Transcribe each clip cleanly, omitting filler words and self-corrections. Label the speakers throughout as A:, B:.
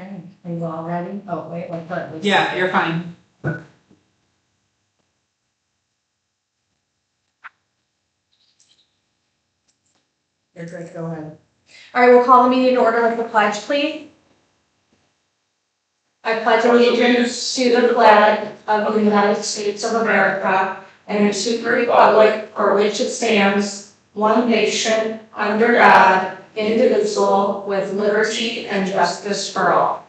A: Okay, are you all ready? Oh, wait, what button?
B: Yeah, you're fine.
A: You're good, go ahead.
C: All right, we'll call the meeting to order with the pledge, please. I pledge allegiance to the flag of the United States of America and to the republic for which it stands, one nation, under God, indivisible, with liberty and justice for all.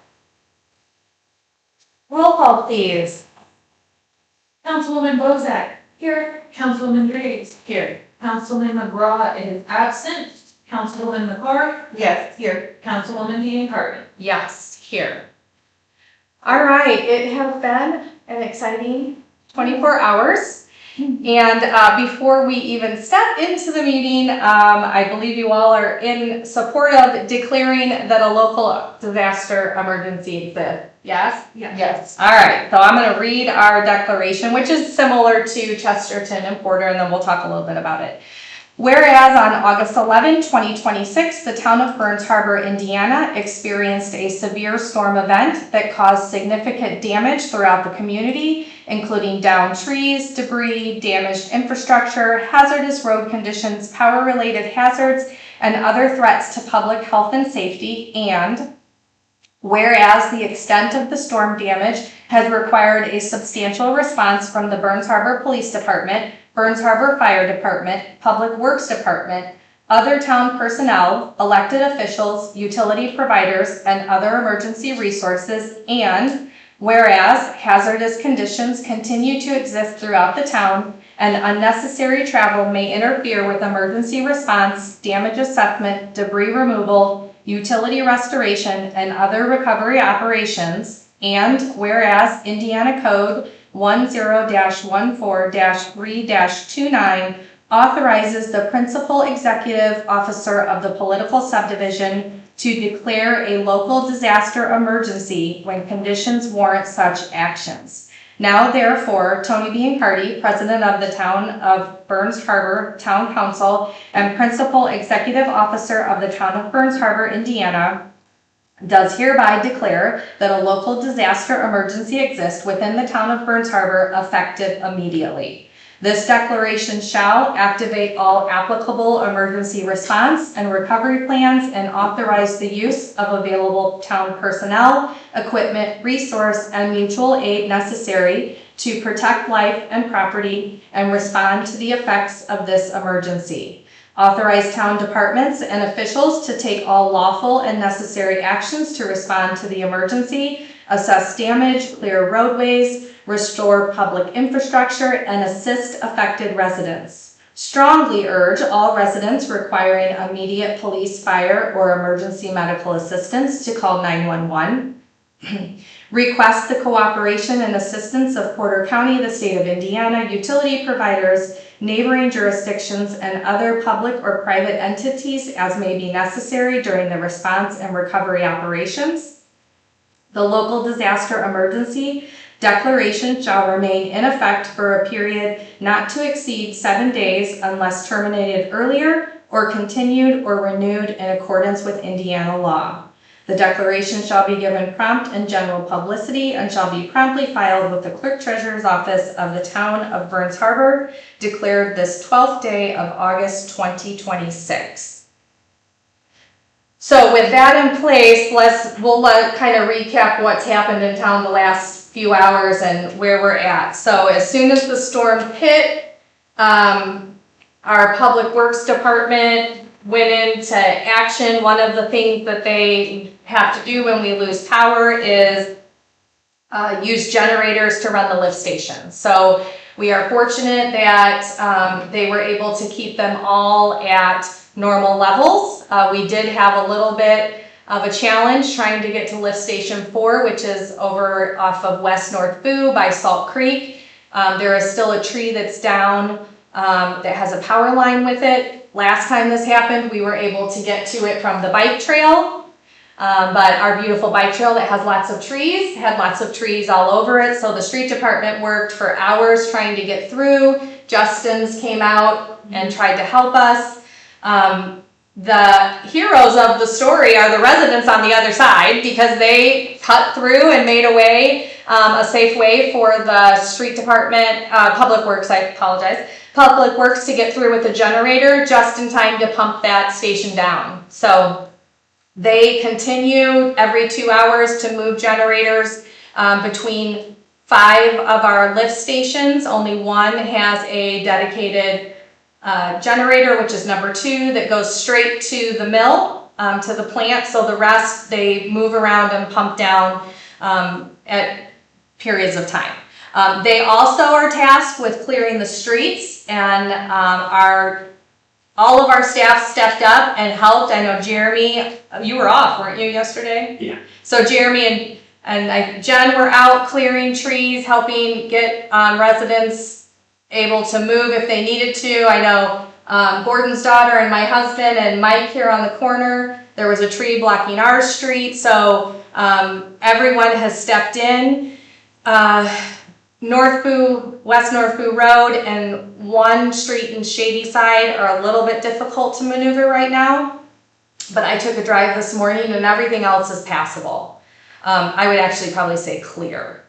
C: Roll call, please.
D: Councilwoman Bozak. Here. Councilwoman Graves. Here. Councilman McGraw is absent. Councilwoman McCord.
C: Yes, here.
D: Councilwoman Biancardi.
C: Yes, here. All right, it has been an exciting 24 hours. And before we even step into the meeting, I believe you all are in support of declaring that a local disaster emergency exists. Yes?
A: Yes.
C: All right, so I'm going to read our declaration, which is similar to Chesterton and Porter, and then we'll talk a little bit about it. Whereas on August 11, 2026, the town of Burns Harbor, Indiana experienced a severe storm event that caused significant damage throughout the community, including downed trees, debris, damaged infrastructure, hazardous road conditions, power-related hazards, and other threats to public health and safety. And whereas the extent of the storm damage has required a substantial response from the Burns Harbor Police Department, Burns Harbor Fire Department, Public Works Department, other town personnel, elected officials, utility providers, and other emergency resources. And whereas hazardous conditions continue to exist throughout the town and unnecessary travel may interfere with emergency response, damage assessment, debris removal, utility restoration, and other recovery operations. And whereas Indiana Code 10-14-3-29 authorizes the principal executive officer of the political subdivision to declare a local disaster emergency when conditions warrant such actions. Now, therefore, Tony Biancardi, President of the Town of Burns Harbor Town Council and Principal Executive Officer of the Town of Burns Harbor, Indiana, does hereby declare that a local disaster emergency exists within the Town of Burns Harbor effective immediately. This declaration shall activate all applicable emergency response and recovery plans and authorize the use of available town personnel, equipment, resource, and mutual aid necessary to protect life and property and respond to the effects of this emergency. Authorize town departments and officials to take all lawful and necessary actions to respond to the emergency, assess damage, clear roadways, restore public infrastructure, and assist affected residents. Strongly urge all residents requiring immediate police, fire, or emergency medical assistance to call 911. Request the cooperation and assistance of Porter County, the state of Indiana, utility providers, neighboring jurisdictions, and other public or private entities as may be necessary during the response and recovery operations. The local disaster emergency declaration shall remain in effect for a period not to exceed 7 days unless terminated earlier or continued or renewed in accordance with Indiana law. The declaration shall be given prompt and general publicity and shall be promptly filed with the Clerk Treasurer's Office of the Town of Burns Harbor, declared this 12th day of August 2026. So with that in place, we'll kind of recap what's happened in town the last few hours and where we're at. So as soon as the storm hit, our Public Works Department went into action. One of the things that they have to do when we lose power is use generators to run the lift stations. So we are fortunate that they were able to keep them all at normal levels. We did have a little bit of a challenge trying to get to lift station 4, which is over off of West North Boo by Salt Creek. There is still a tree that's down that has a power line with it. Last time this happened, we were able to get to it from the bike trail, but our beautiful bike trail that has lots of trees, had lots of trees all over it, so the street department worked for hours trying to get through. Justin's came out and tried to help us. the heroes of the story are the residents on the other side, because they cut through and made a way, a safe way for the street department, Public Works, I apologize, Public Works to get through with the generator just in time to pump that station down. So they continue every 2 hours to move generators between 5 of our lift stations. Only one has a dedicated generator, which is number 2, that goes straight to the mill, to the plant. So the rest, they move around and pump down at periods of time. They also are tasked with clearing the streets, and all of our staff stepped up and helped. I know Jeremy, you were off, weren't you, yesterday?
B: Yeah.
C: So Jeremy and Jen were out clearing trees, helping get residents able to move if they needed to. I know Gordon's daughter and my husband and Mike here on the corner, there was a tree blocking our street, so everyone has stepped in. West North Boo Road and one street in Shady Side are a little bit difficult to maneuver right now, but I took a drive this morning and everything else is passable. I would actually probably say clear.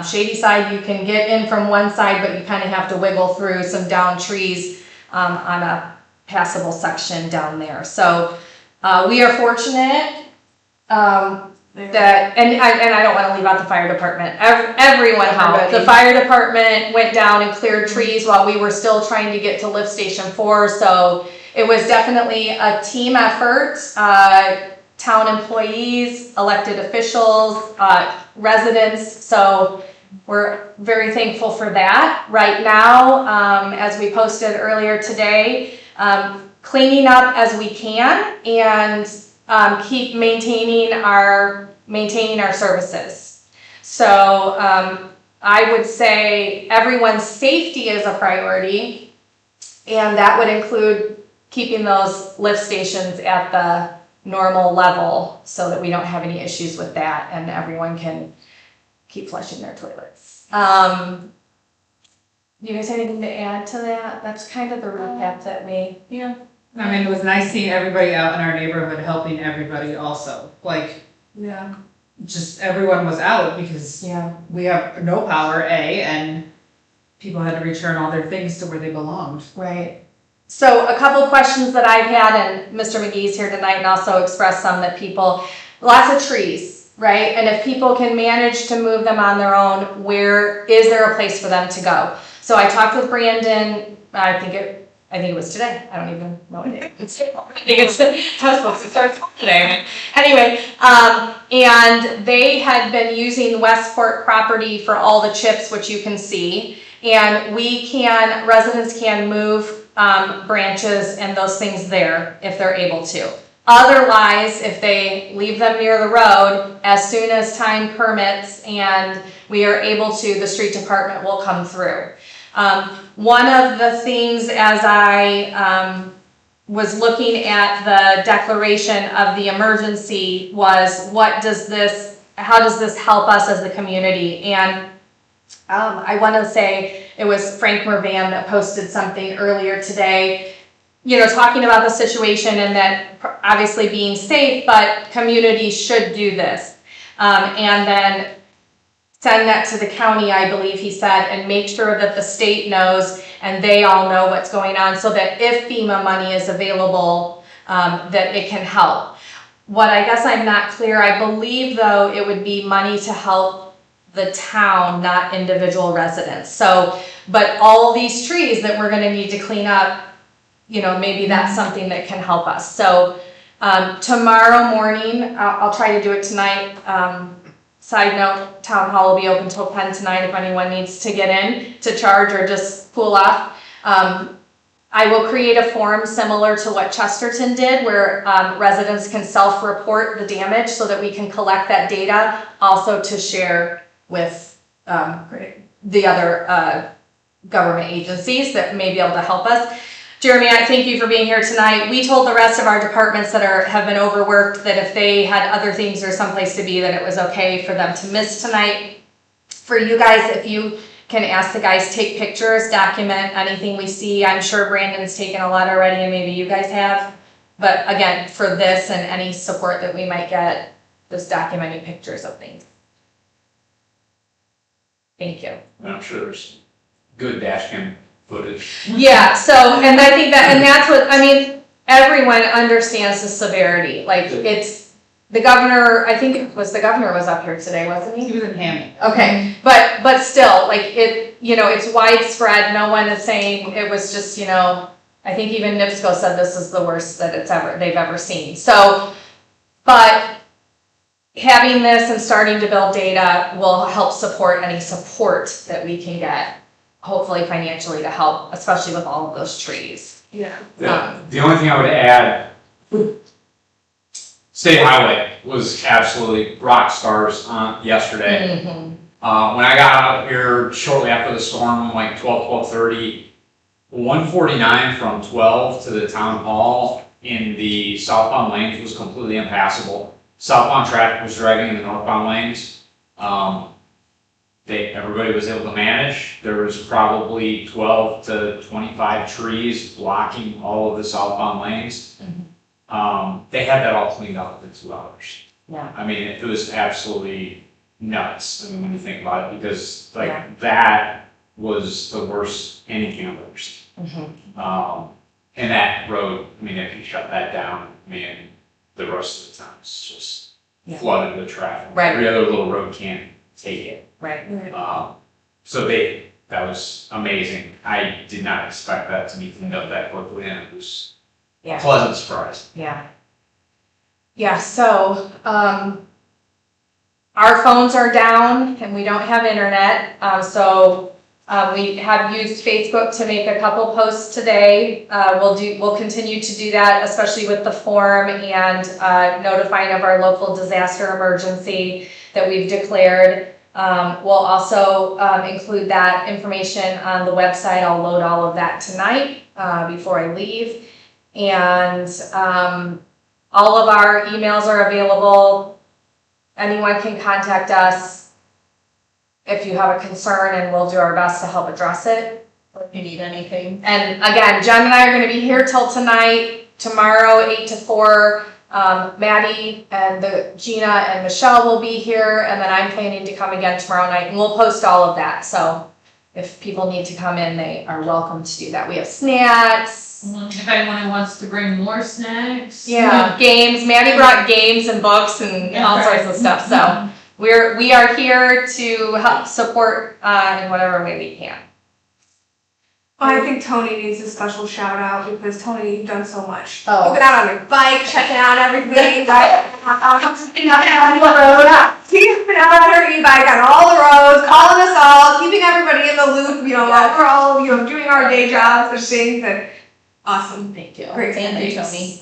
C: Shady Side, you can get in from one side, but you kind of have to wiggle through some down trees on a passable section down there. So we are fortunate that, and I don't want to leave out the fire department. Everyone helped. The fire department went down and cleared trees while we were still trying to get to lift station 4. So it was definitely a team effort. Town employees, elected officials, residents. So we're very thankful for that. Right now, as we posted earlier today, cleaning up as we can and keep maintaining our services. So I would say everyone's safety is a priority, and that would include keeping those lift stations at the normal level so that we don't have any issues with that and everyone can keep flushing their toilets. Do you guys have anything to add to that? That's kind of the recap that we...
A: Yeah. I mean, it was nice seeing everybody out in our neighborhood helping everybody also. Like,
C: Yeah.
A: just everyone was out because
C: Yeah.
A: we have no power, and people had to return all their things to where they belonged.
C: Right. So a couple of questions that I've had, and Mr. McGee's here tonight and also expressed some that people, lots of trees, right? And if people can manage to move them on their own, where is there a place for them to go? So I talked with Brandon, I think it was today. I don't even know what day. I was supposed to start today. Anyway, and they had been using Westport property for all the chips, which you can see. And residents can move branches and those things there if they're able to. Otherwise, if they leave them near the road, as soon as time permits and we are able to, the street department will come through. One of the things as I was looking at the declaration of the emergency was, how does this help us as the community? And I want to say it was Frank Mervan that posted something earlier today, talking about the situation and that obviously being safe, but communities should do this. And then send that to the county, I believe he said, and make sure that the state knows and they all know what's going on so that if FEMA money is available, that it can help. What I guess I'm not clear, I believe though it would be money to help the town, not individual residents. So, but all these trees that we're gonna need to clean up, maybe that's something that can help us. So tomorrow morning, I'll try to do it tonight. Side note, town hall will be open till 10 tonight if anyone needs to get in to charge or just cool off. I will create a form similar to what Chesterton did where residents can self-report the damage so that we can collect that data also to share with the other government agencies that may be able to help us. Jeremy, I thank you for being here tonight. We told the rest of our departments that have been overworked that if they had other things or someplace to be, that it was okay for them to miss tonight. For you guys, if you can ask the guys, take pictures, document anything we see. I'm sure Brandon's taken a lot already and maybe you guys have. But again, for this and any support that we might get, just documenting pictures of things. Thank you.
B: And I'm sure there's good dash cam footage.
C: Yeah, so, and I think that, and that's what, I mean, everyone understands the severity, like, it's, the governor, I think it was, the governor was up here today, wasn't
A: He
C: he?
A: was in Hammy.
C: Okay, but still, like, it, you know, it's widespread, no one is saying, it was just, you know, I think even NIPSCO said this is the worst that they've ever seen, so, but having this and starting to build data will help support any support that we can get, hopefully financially to help, especially with all of those trees.
A: Yeah.
B: The only thing I would add, State Highway was absolutely rock stars yesterday.
C: Mhm.
B: When I got out here shortly after the storm, like 12:30, 149 from 12 to the town hall in the southbound lanes was completely impassable. Southbound traffic was driving in the northbound lanes. Everybody was able to manage. There was probably 12 to 25 trees blocking all of the southbound lanes. They had that all cleaned up in 2 hours.
C: Yeah.
B: I mean, it was absolutely nuts, I mean, when you think about it, because like
C: Yeah.
B: that was the worst anything I've ever seen.
C: Mhm.
B: And that road, I mean, if you shut that down, I mean, the rest of the town is just
C: Yeah.
B: flooded with traffic.
C: Right.
B: Every other little road can't take it.
C: Right.
B: So that was amazing. I did not expect that to be cleaned up that quickly, and it was a
C: Yeah.
B: pleasant surprise.
C: Yeah. Yeah, so, our phones are down and we don't have internet, we have used Facebook to make a couple posts today. We'll continue to do that, especially with the form and, notifying of our local disaster emergency that we've declared. We'll also, include that information on the website. I'll load all of that tonight, before I leave. And, all of our emails are available. Anyone can contact us if you have a concern, and we'll do our best to help address it.
A: If you need anything.
C: And again, Jen and I are gonna be here till tonight, tomorrow, 8 to 4. Maddie and Gina and Michelle will be here, and then I'm planning to come again tomorrow night, and we'll post all of that. So if people need to come in, they are welcome to do that. We have snacks.
D: If anyone wants to bring more snacks.
C: Yeah, games. Maddie brought games and books and all sorts of stuff. So we are here to help support in whatever way we can.
E: Well, I think Tony needs a special shout out because Tony, you've done so much.
C: Oh.
E: You've been out on your bike, checking out everything, right? He's been out on her e-bike on all the roads, calling us all, keeping everybody in the loop, you know, while we're all, you know, doing our day jobs and things, and awesome.
C: Thank you.
E: Great.
C: Thank you, Tony.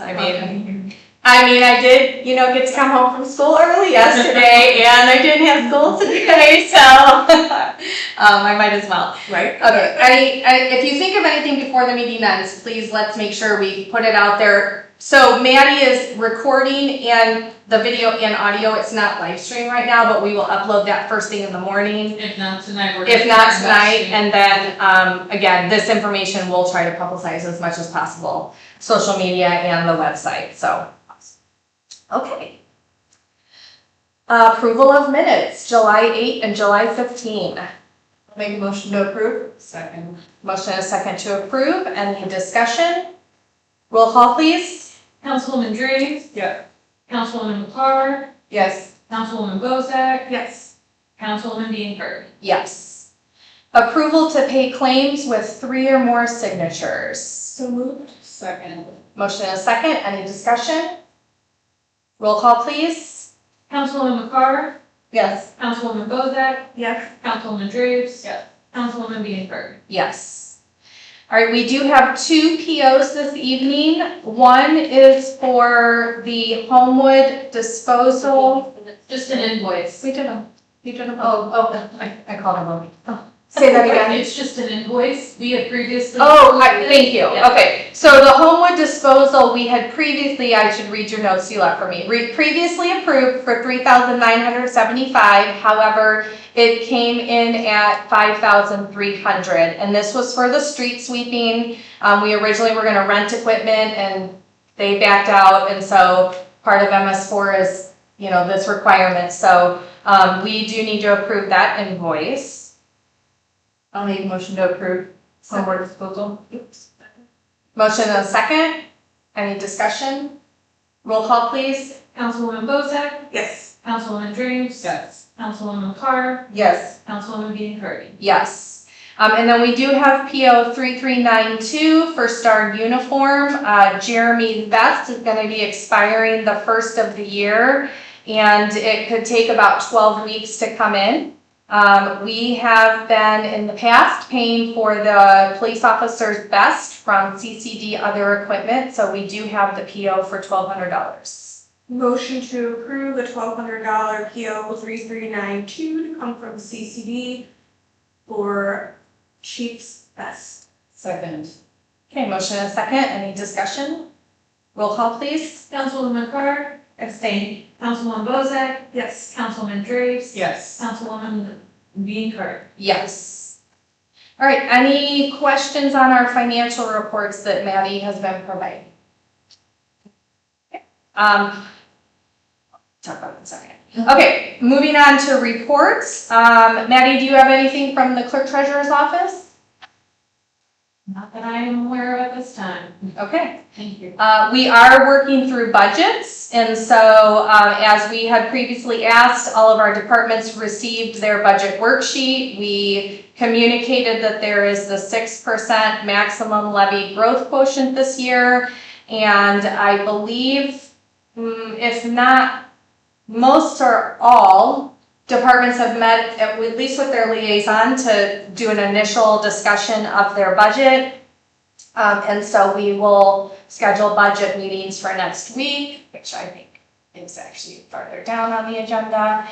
C: I mean, I did, get to come home from school early yesterday, and I didn't have school today, so I might as well.
E: Right?
C: Okay, if you think of anything before the meeting ends, please let's make sure we put it out there. So Maddie is recording and the video and audio, it's not live stream right now, but we will upload that first thing in the morning.
D: If not tonight, we're.
C: If not tonight, and then, again, this information we'll try to publicize as much as possible, social media and the website, so. Okay. Approval of minutes, July 8 and July 15.
A: Make a motion to approve. Second.
C: Motion and a second to approve, any discussion? Roll call, please.
D: Councilwoman Dreves,
A: Yeah.
D: Councilwoman McCarr,
A: Yes.
D: Councilwoman Bozak,
E: Yes.
D: Councilwoman Biancardi.
C: Yes. Approval to pay claims with 3 or more signatures.
E: So moved.
A: Second.
C: Motion and a second, any discussion? Roll call, please.
D: Councilwoman McCarr,
C: Yes.
D: Councilwoman Bozak,
E: Yes.
D: Councilwoman Dreves.
A: Yes.
D: Councilwoman Biancardi.
C: Yes. All right, we do have 2 POs this evening. One is for the Homewood disposal.
D: Just an invoice.
C: We did them. You did them. I called them wrong. Oh, say that again.
D: It's just an invoice. We had previously.
C: Thank you.
D: Yeah.
C: Okay, so the Homewood disposal, we had previously, I should read your notes you left for me. Previously approved for $3,975. However, it came in at $5,300, and this was for the street sweeping. We originally were gonna rent equipment and they backed out, and so part of MS4 is, this requirement. So we do need to approve that invoice.
A: I'll make a motion to approve homework disposal.
C: Motion and a second. Any discussion? Roll call, please.
D: Councilwoman Bozak,
E: Yes.
D: Councilwoman Drews.
A: Yes.
D: Councilwoman Carr,
C: Yes.
D: Councilwoman Biancardi.
C: Yes. And then we do have PO 3392 for Star Uniform. Jeremy's vest is going to be expiring the first of the year, and it could take about 12 weeks to come in. We have been in the past paying for the police officer's vest from CCD Other Equipment, so we do have the PO for $1,200.
E: Motion to approve the $1,200 PO 3392 to come from CCD for Chief's vest.
A: Second.
C: Okay, motion and a second. Any discussion? Roll call, please.
D: Councilwoman Carr,
A: Abstain.
D: Councilwoman Bozak,
E: Yes.
D: Councilwoman Drews.
A: Yes.
D: Councilwoman Biancardi.
C: Yes. All right, any questions on our financial reports that Maddie has been providing? Okay. Talk about it in a second. Okay, moving on to reports. Maddie, do you have anything from the clerk treasurer's office?
D: Not that I am aware of at this time.
C: Okay.
D: Thank you.
C: We are working through budgets, and so as we had previously asked, all of our departments received their budget worksheet. We communicated that there is the 6% maximum levy growth quotient this year, and I believe, if not most or all, departments have met, at least with their liaison, to do an initial discussion of their budget. And so we will schedule budget meetings for next week, which I think is actually farther down on the agenda.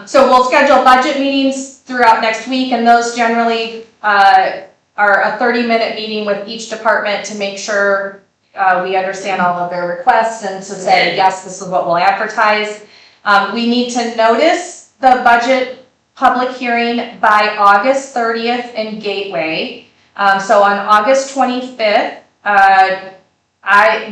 C: So we'll schedule budget meetings throughout next week, and those generally are a 30-minute meeting with each department to make sure we understand all of their requests and to say, yes, this is what we'll advertise. We need to notice the budget public hearing by August 30th in Gateway. So on August 25th,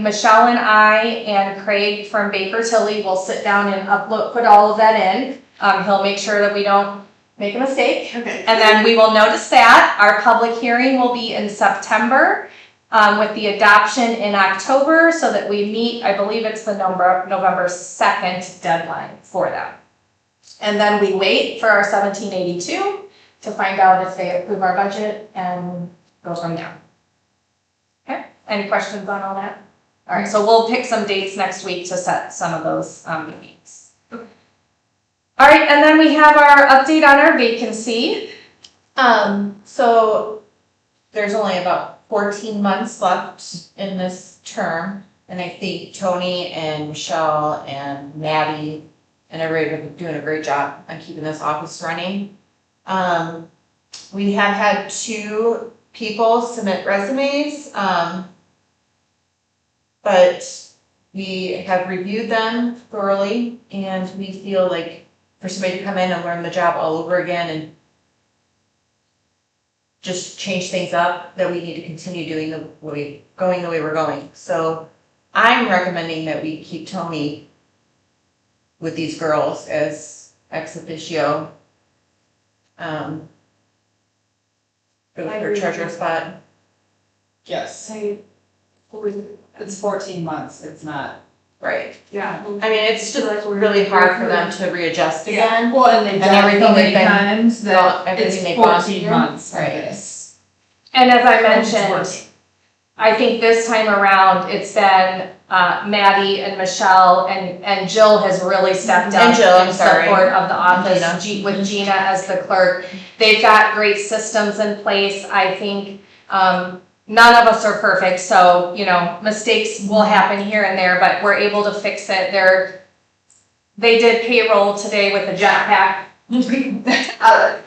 C: Michelle and I and Craig from Baker Tilly will sit down and put all of that in. He'll make sure that we don't make a mistake.
E: Okay.
C: And then we will notice that. Our public hearing will be in September, with the adoption in October, so that we meet, I believe it's the November 2nd deadline for that. And then we wait for our 1782 to find out if they approve our budget and go from there. Okay, any questions on all that? All right, so we'll pick some dates next week to set some of those meetings. All right, and then we have our update on our vacancy.
F: So there's only about 14 months left in this term, and I think Tony and Michelle and Maddie and everybody are doing a great job on keeping this office running. We have had 2 people submit resumes, but we have reviewed them thoroughly, and we feel like for somebody to come in and learn the job all over again and just change things up, that we need to continue going the way we're going. So I'm recommending that we keep Tony with these girls as ex officio for her treasurer spot.
A: Yes. It's 14 months, it's not.
F: Right.
E: Yeah.
F: I mean, it's just really hard for them to readjust again.
A: Well, and they've
F: And
A: done it
F: everything
A: so many
F: they've been-
A: times that
F: everything
A: it's
F: they've gone
A: 14
F: through.
A: months of
F: Right.
A: this.
C: And as I
A: It's
C: mentioned,
A: working.
C: I think this time around, it's been Maddie and Michelle, and Jill has really stepped up
F: And Jill, I'm
C: in
F: sorry.
C: support of the office,
F: Gina.
C: with Gina as the clerk. They've got great systems in place. I think none of us are perfect, so, mistakes will happen here and there, but we're able to fix it. They did payroll today with a jetpack,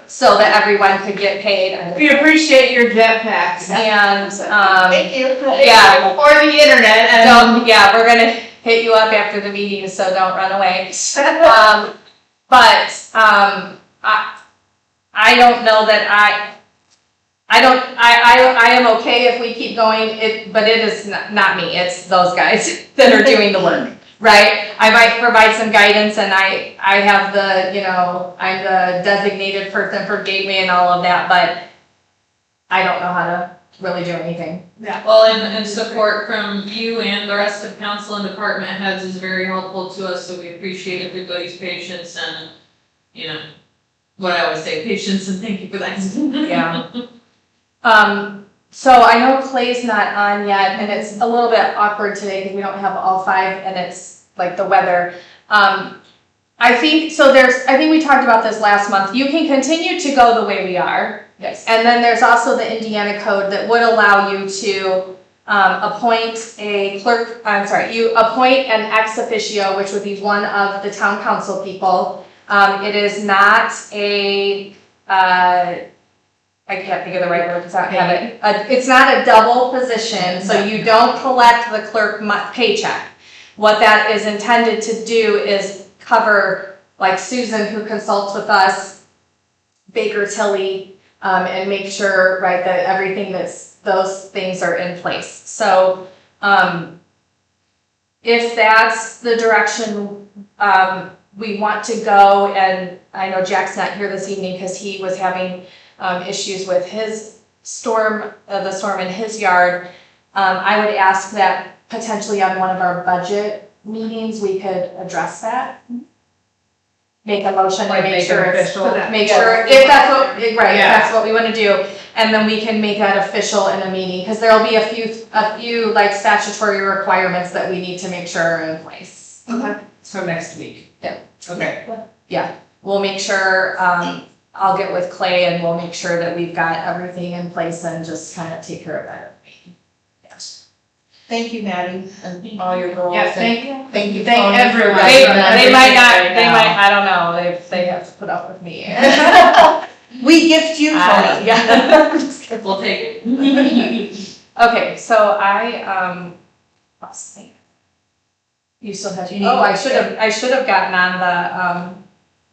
C: so that everyone could get paid.
A: We appreciate your jetpacks.
C: And,
F: Thank you.
C: yeah,
A: Or the internet and.
C: we're gonna hit you up after the meeting, so don't run away. I don't know that I am okay if we keep going, but it is not me, it's those guys that are doing the work, right? I might provide some guidance and I have I'm the designated person for Gateway and all of that, but I don't know how to really do anything.
D: Well, and support from you and the rest of council and department heads is very helpful to us, so we appreciate everybody's patience and, what I always say, patience and thank you for that.
C: Yeah. So I know Clay's not on yet, and it's a little bit awkward today because we don't have all five, and it's like the weather. I think we talked about this last month. You can continue to go the way we are.
E: Yes.
C: And then there's also the Indiana code that would allow you to appoint a clerk, you appoint an ex officio, which would be one of the town council people. It is not I can't think of the right word, it's not a double position, so you don't collect the clerk paycheck. What that is intended to do is cover, like Susan who consults with us, Baker Tilly, and make sure, right, that everything those things are in place. So, if that's the direction, we want to go, and I know Jack's not here this evening because he was having issues with his the storm in his yard. I would ask that potentially on one of our budget meetings, we could address that. Make a motion to
A: Like
C: make
A: make it
C: sure
A: official?
C: make sure, if that's what, right, if
A: Yeah.
C: that's what we wanna do. And then we can make that official in a meeting, because there'll be a few like statutory requirements that we need to make sure are in place.
A: Okay. So next week?
C: Yeah.
A: Okay.
C: We'll make sure, I'll get with Clay and we'll make sure that we've got everything in place and just kind of take care of that. Yes.
F: Thank you, Maddie, and all your girls.
A: Yeah,
F: Thank you.
A: Thank
F: Tony,
A: everyone.
F: for
C: They
F: everything.
C: might not,
A: right now.
C: I don't know, they have to put up with me.
F: We gift you, Tony.
C: Yeah.
D: We'll take it.
C: Okay, so let's see. You still have, I should have gotten on the,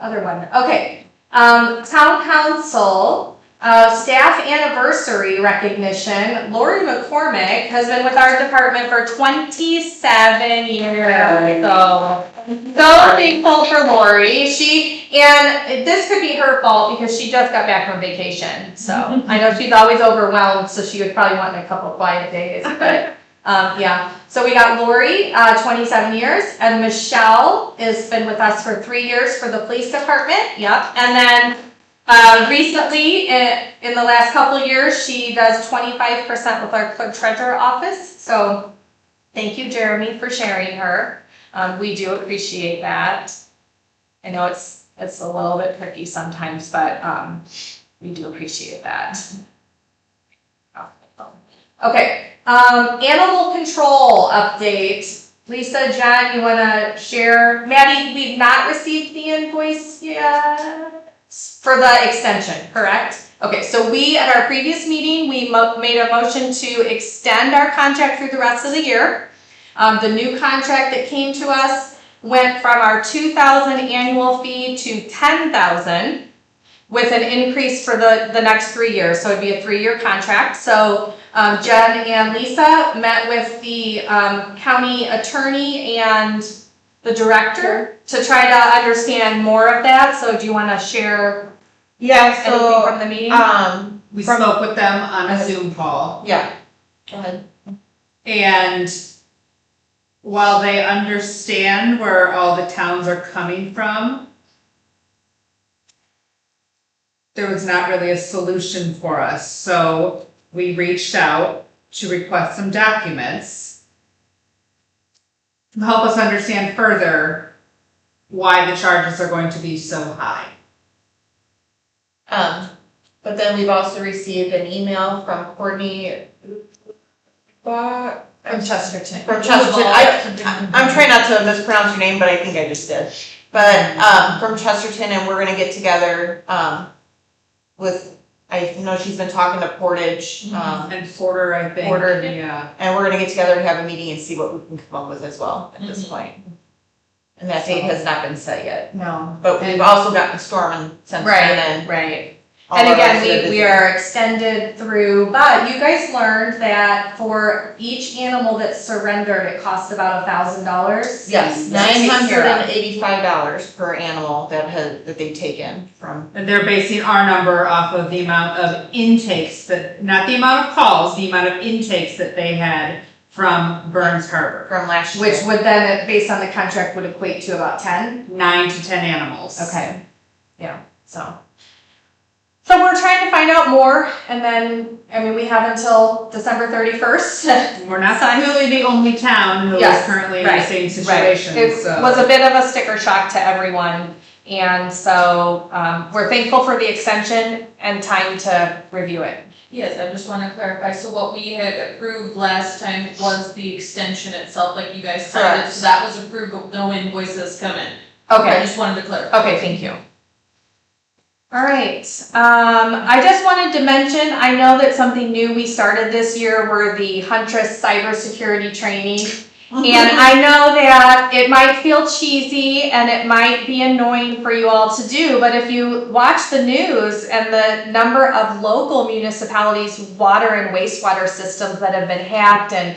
C: other one. Okay, town council, staff anniversary recognition. Lori McCormick has been with our department for 27 years, so thankful for Lori. And this could be her fault because she just got back from vacation, so I know she's always overwhelmed, so she would probably want a couple quiet days, but yeah. So we got Lori, 27 years, and Michelle has been with us for 3 years for the police department. Yep. And then recently, in the last couple of years, she does 25% with our clerk treasurer office. So thank you, Jeremy, for sharing her. We do appreciate that. I know it's a little bit tricky sometimes, but we do appreciate that. Okay. Animal control update. Lisa, Jen, you wanna share? Maddie, we've not received the invoice yet for the extension, correct? Okay, so we, at our previous meeting, we made a motion to extend our contract through the rest of the year. The new contract that came to us went from our 2,000 annual fee to 10,000 with an increase for the next 3 years. So it'd be a 3-year contract. So Jen and Lisa met with the county attorney and the director to try to understand more of that. So do you want to share anything from the meeting?
A: We spoke with them on a Zoom call,
F: Yeah, go ahead.
A: and while they understand where all the towns are coming from, there was not really a solution for us, so we reached out to request some documents to help us understand further why the charges are going to be so high.
F: But then we've also received an email from Courtney,
C: From Chesterton.
F: from Chesterton. I'm trying not to mispronounce your name, but I think I just did. But, from Chesterton, and we're gonna get together, with, I know she's been talking to Portage,
A: And Porter, I think.
F: Porter.
A: Yeah.
F: and we're gonna get together and have a meeting and see what we can come up with as well at this point. And that date has not been set yet,
C: No.
F: but we've also gotten storming since then, and,
C: Right.
F: all
C: And
F: our
C: again,
F: resident
C: we
F: visitors.
C: are extended through, but you guys learned that for each animal that's surrendered, it costs about $1,000.
F: Yes,
C: to take care of.
F: $985 per animal that they've taken from,
A: And they're basing our number off of the amount of intakes that, not the amount of calls, the amount of intakes that they had from Burns Harbor.
F: from last year.
C: Which would then, based on the contract, would equate to about 10?
A: 9 to 10 animals.
C: Okay, yeah, so. So we're trying to find out more, and then, I mean, we have until December 31st.
A: We're not really the only town who is
C: Yes,
A: currently in the
C: right,
A: same
C: Right.
A: situation,
C: It
A: so.
C: was a bit of a sticker shock to everyone, and so, we're thankful for the extension and time to review it.
D: Yes, I just wanna clarify, so what we had approved last time was the extension itself, like you guys signed it,
F: Correct.
D: so that was approved, but no invoices come in.
C: Okay.
D: I just wanted to clarify.
C: Okay, thank you. All right, I just wanted to mention, I know that something new we started this year were the Huntress cybersecurity training. And I know that it might feel cheesy and it might be annoying for you all to do, but if you watch the news and the number of local municipalities' water and wastewater systems that have been hacked and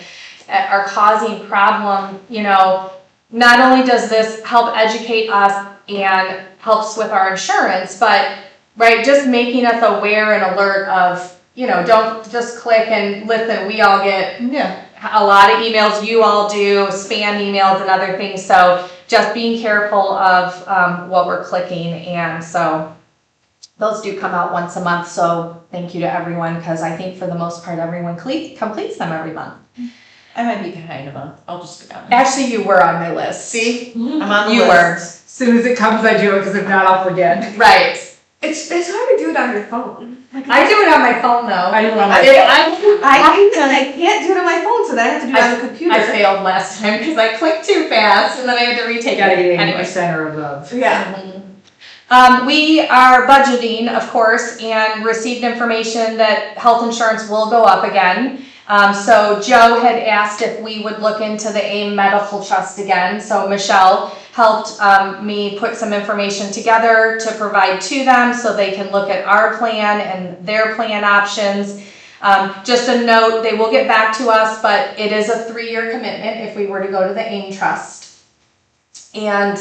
C: are causing problem, you know, not only does this help educate us and helps with our insurance, but, right, just making us aware and alert of, you know, don't just click and listen, we all get a lot of emails, you all do, spam emails and other things, so just being careful of what we're clicking, and so those do come out once a month, so thank you to everyone, because I think for the most part, everyone completes them every month.
F: I might be behind a month, I'll just go down.
C: Actually, you were on my list.
A: See,
F: I'm on the
C: You
F: list.
C: were.
A: as soon as it comes, I do it, because if not, I'll forget.
C: Right.
E: It's hard to do it on your phone.
C: I do it on my phone though.
A: I do it on my
E: I can't do it on my phone, so then I have to do it on the computer.
C: I failed last time because I clicked too fast and then I had to retake
A: Gotta
C: it.
A: get in the
C: Anyway.
A: center of love.
E: Yeah.
C: We are budgeting, of course, and received information that health insurance will go up again. So Joe had asked if we would look into the AIM Medical Trust again. So Michelle helped me put some information together to provide to them so they can look at our plan and their plan options. Just a note, they will get back to us, but it is a 3-year commitment if we were to go to the AIM Trust. And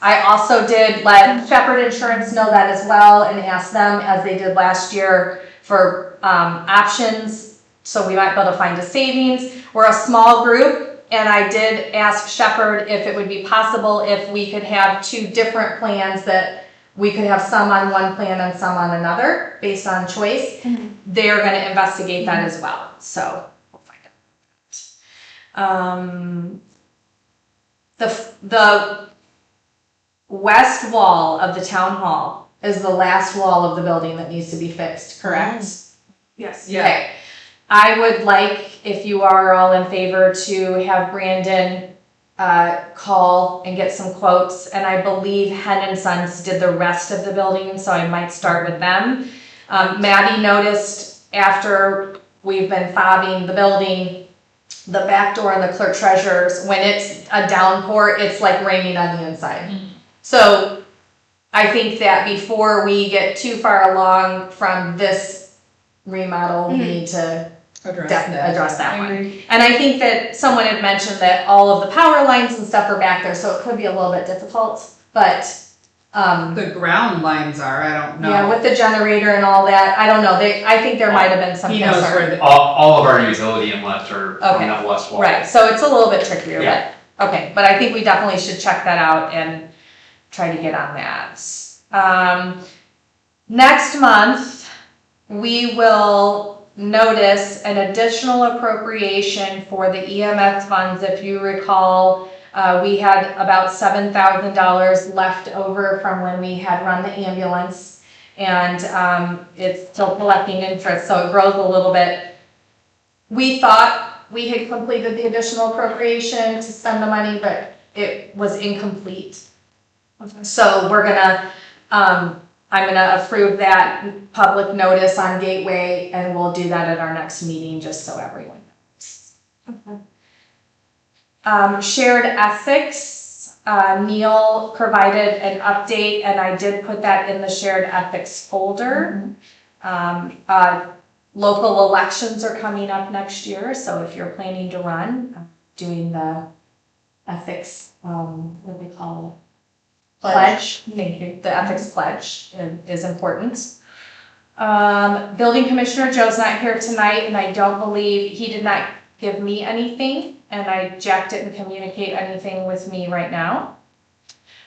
C: I also did let Shepherd Insurance know that as well and asked them, as they did last year, for options, so we might be able to find a savings. We're a small group, and I did ask Shepherd if it would be possible if we could have 2 different plans, that we could have some on one plan and some on another, based on choice. They're gonna investigate that as well, so we'll find out. The west wall of the town hall is the last wall of the building that needs to be fixed, correct?
E: Yes.
C: Okay. I would like, if you are all in favor, to have Brandon call and get some quotes. And I believe Hen and Sons did the rest of the building, so I might start with them. Maddie noticed after we've been fobbing the building, the back door and the clerk treasurer's, when it's a downpour, it's like raining on the inside. So I think that before we get too far along from this remodel, we need to address that one. And I think that someone had mentioned that all of the power lines and stuff are back there, so it could be a little bit difficult, but,
A: The ground lines are, I don't know.
C: yeah, with the generator and all that, I don't know, I think there might have been some
A: He knows
C: concern.
A: where the,
B: All of our utility inlets are
C: Okay.
B: from that west wall.
C: Right, so it's a little bit trickier,
B: Yeah.
C: but, okay, but I think we definitely should check that out and try to get on that. Next month, we will notice an additional appropriation for the EMS funds. If you recall, we had about $7,000 left over from when we had run the ambulance, and it's still collecting interest, so it grows a little bit. We thought we had completed the additional appropriation to spend the money, but it was incomplete. So we're gonna, I'm gonna approve that public notice on Gateway, and we'll do that at our next meeting, just so everyone knows. Shared ethics, Neil provided an update, and I did put that in the shared ethics folder. Local elections are coming up next year, so if you're planning to run, doing the ethics, what do they call it? Pledge. Thank you. The ethics pledge is important. Building Commissioner Joe's not here tonight, and I don't believe, he did not give me anything, and Jack didn't communicate anything with me right now.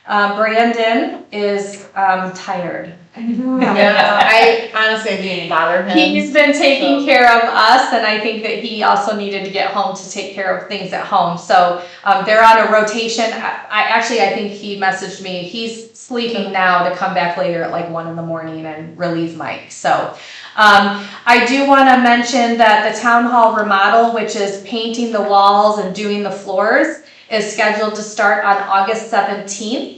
C: Brandon is tired.
F: I honestly didn't bother him.
C: He's been taking care of us, and I think that he also needed to get home to take care of things at home. So they're on a rotation. I think he messaged me. He's sleeping now to come back later at like 1 a.m. and relieve Mike. So I do want to mention that the town hall remodel, which is painting the walls and doing the floors, is scheduled to start on August 17th.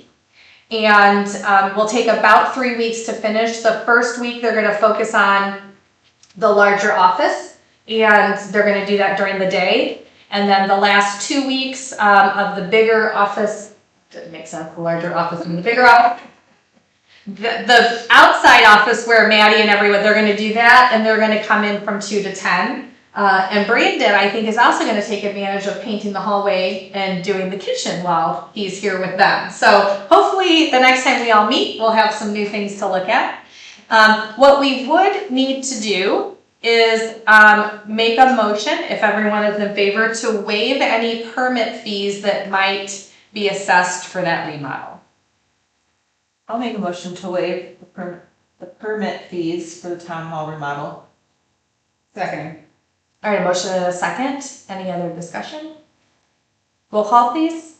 C: And will take about 3 weeks to finish. The first week, they're gonna focus on the larger office, and they're gonna do that during the day. And then the last 2 weeks of the bigger office, that makes sense, the larger office and the bigger office. The outside office where Maddie and everyone, they're gonna do that, and they're gonna come in from 2 to 10. And Brandon, I think, is also going to take advantage of painting the hallway and doing the kitchen while he's here with them. So hopefully the next time we all meet, we'll have some new things to look at. What we would need to do is make a motion, if everyone is in favor, to waive any permit fees that might be assessed for that remodel.
G: I'll make a motion to waive the permit fees for the town hall remodel.
A: Second.
C: All right, a motion and a second. Any other discussion? Roll call, please.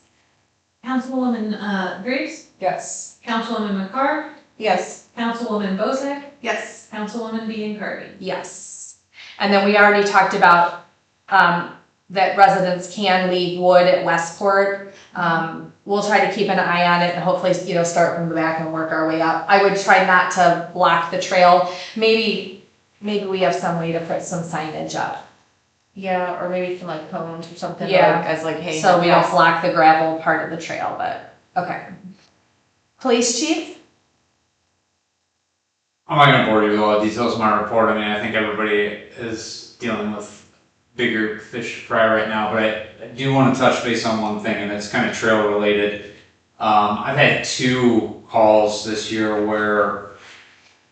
D: Councilwoman Graves,
A: Yes.
D: Councilwoman McCarr,
G: Yes.
D: Councilwoman Bozak,
A: Yes.
D: Councilwoman Biancardi.
C: Yes. And then we already talked about that residents can leave wood at Westport. We'll try to keep an eye on it and hopefully, start from the back and work our way up. I would try not to block the trail. Maybe we have some way to put some signage up.
F: Yeah, or maybe some like cones or something.
C: Yeah.
F: As like, hey.
C: So we don't block the gravel part of the trail, but, okay. Police chief?
B: I'm not gonna bore you with all the details of my report. I mean, I think everybody is dealing with bigger fish to fry right now, but I do want to touch base on one thing, and it's kind of trail related. I've had 2 calls this year where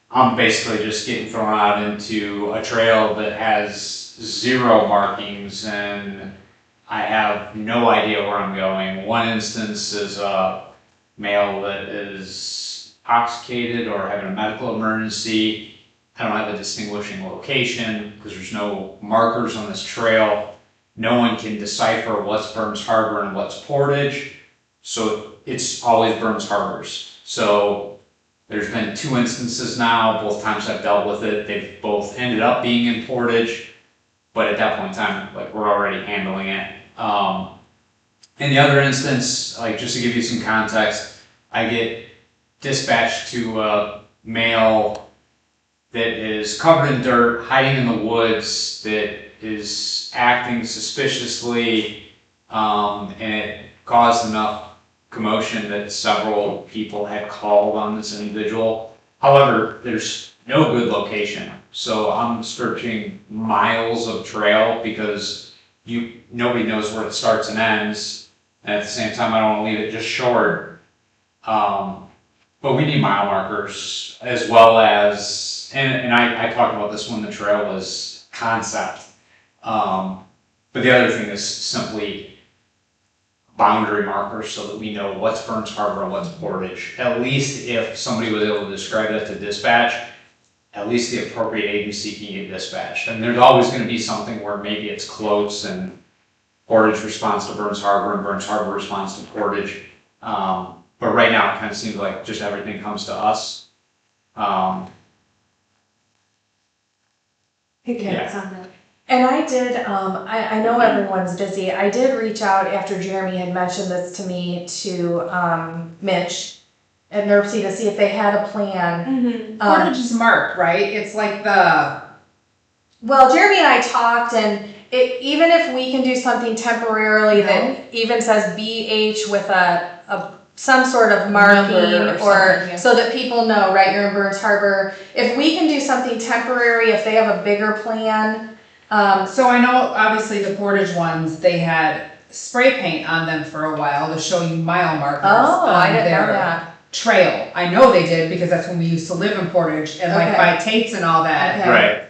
B: I'm basically just getting thrown out into a trail that has 0 markings, and I have no idea where I'm going. One instance is a male that is intoxicated or having a medical emergency. I don't have a distinguishing location because there's no markers on this trail. No one can decipher what's Burns Harbor and what's Portage, so it's always Burns Harbors. So there's been 2 instances now, both times I've dealt with it. They've both ended up being in Portage, but at that point in time, like, we're already handling it. In the other instance, like, just to give you some context, I get dispatched to a male that is covered in dirt, hiding in the woods, that is acting suspiciously, and it caused enough commotion that several people had called on this individual. However, there's no good location, so I'm searching miles of trail because nobody knows where it starts and ends, and at the same time I don't want to leave it just short. But we need mile markers as well as, and I talked about this when the trail was concept. But the other thing is simply boundary markers so that we know what's Burns Harbor and what's Portage. At least if somebody was able to describe that to dispatch, at least the appropriate agency can get dispatched. And there's always going to be something where maybe it's close and Portage responds to Burns Harbor and Burns Harbor responds to Portage. But right now it kind of seems like just everything comes to us. Yeah.
C: And I did, I know everyone's busy. I did reach out after Jeremy had mentioned this to me to Mitch at NERC to see if they had a plan.
A: Portage is marked, right? It's like the,
C: Well, Jeremy and I talked, and even if we can do something temporarily that even says BH with some sort of marking
A: Number or something, yeah.
C: so that people know, right, you're in Burns Harbor. If we can do something temporary, if they have a bigger plan,
A: So I know obviously the Portage ones, they had spray paint on them for a while to show you mile markers
C: oh, I
A: on
C: didn't know
A: their
C: that.
A: trail. I know they did because that's when we used to live in Portage and like
C: Okay.
A: by Tate's and all that.
C: Okay.
B: Right.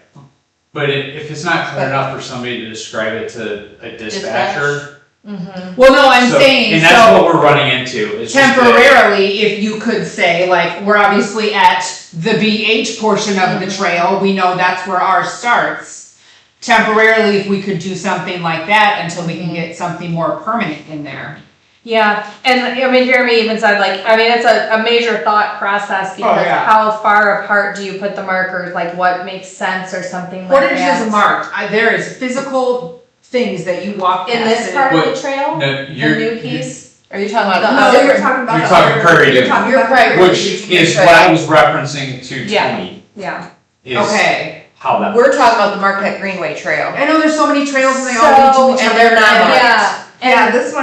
B: But if it's not clear enough for somebody to describe it to a dispatcher.
C: Mm-hmm.
A: Well, no, I'm
B: so-
A: saying,
B: And that's
A: so
B: what we're running into, is just that-
A: temporarily, if you could say, like, we're obviously at the BH portion of the trail, we know that's where ours starts. Temporarily, if we could do something like that until we can get something more permanent in there.
C: Yeah, and I mean, Jeremy even said like, I mean, it's a major thought process because
A: yeah.
C: how far apart do you put the markers? Like what makes sense or something like
A: Portage
C: that?
A: is marked, there is physical things that you walk past.
C: In this
A: and-
C: part of
B: What-
C: the trail?
B: No,
C: The
B: you're,
C: new
B: you're-
C: piece?
F: Are you talking about
E: No,
F: the
E: you're
F: other?
E: talking about.
B: You're
E: the
B: talking
E: other-
B: Prairie
E: You're
B: Dune.
E: talking
C: You're
E: about the
C: right.
E: Prairie
B: which
E: Dune.
B: is what I was referencing to
C: Yeah.
B: Tony,
C: Yeah.
B: is
A: Okay,
B: how that.
F: We're talking about the Marquette Greenway Trail.
A: I know there's so many trails and they all lead to each
F: and
A: other.
F: they're not marked.
C: Yeah.
E: Yeah,
C: And
E: this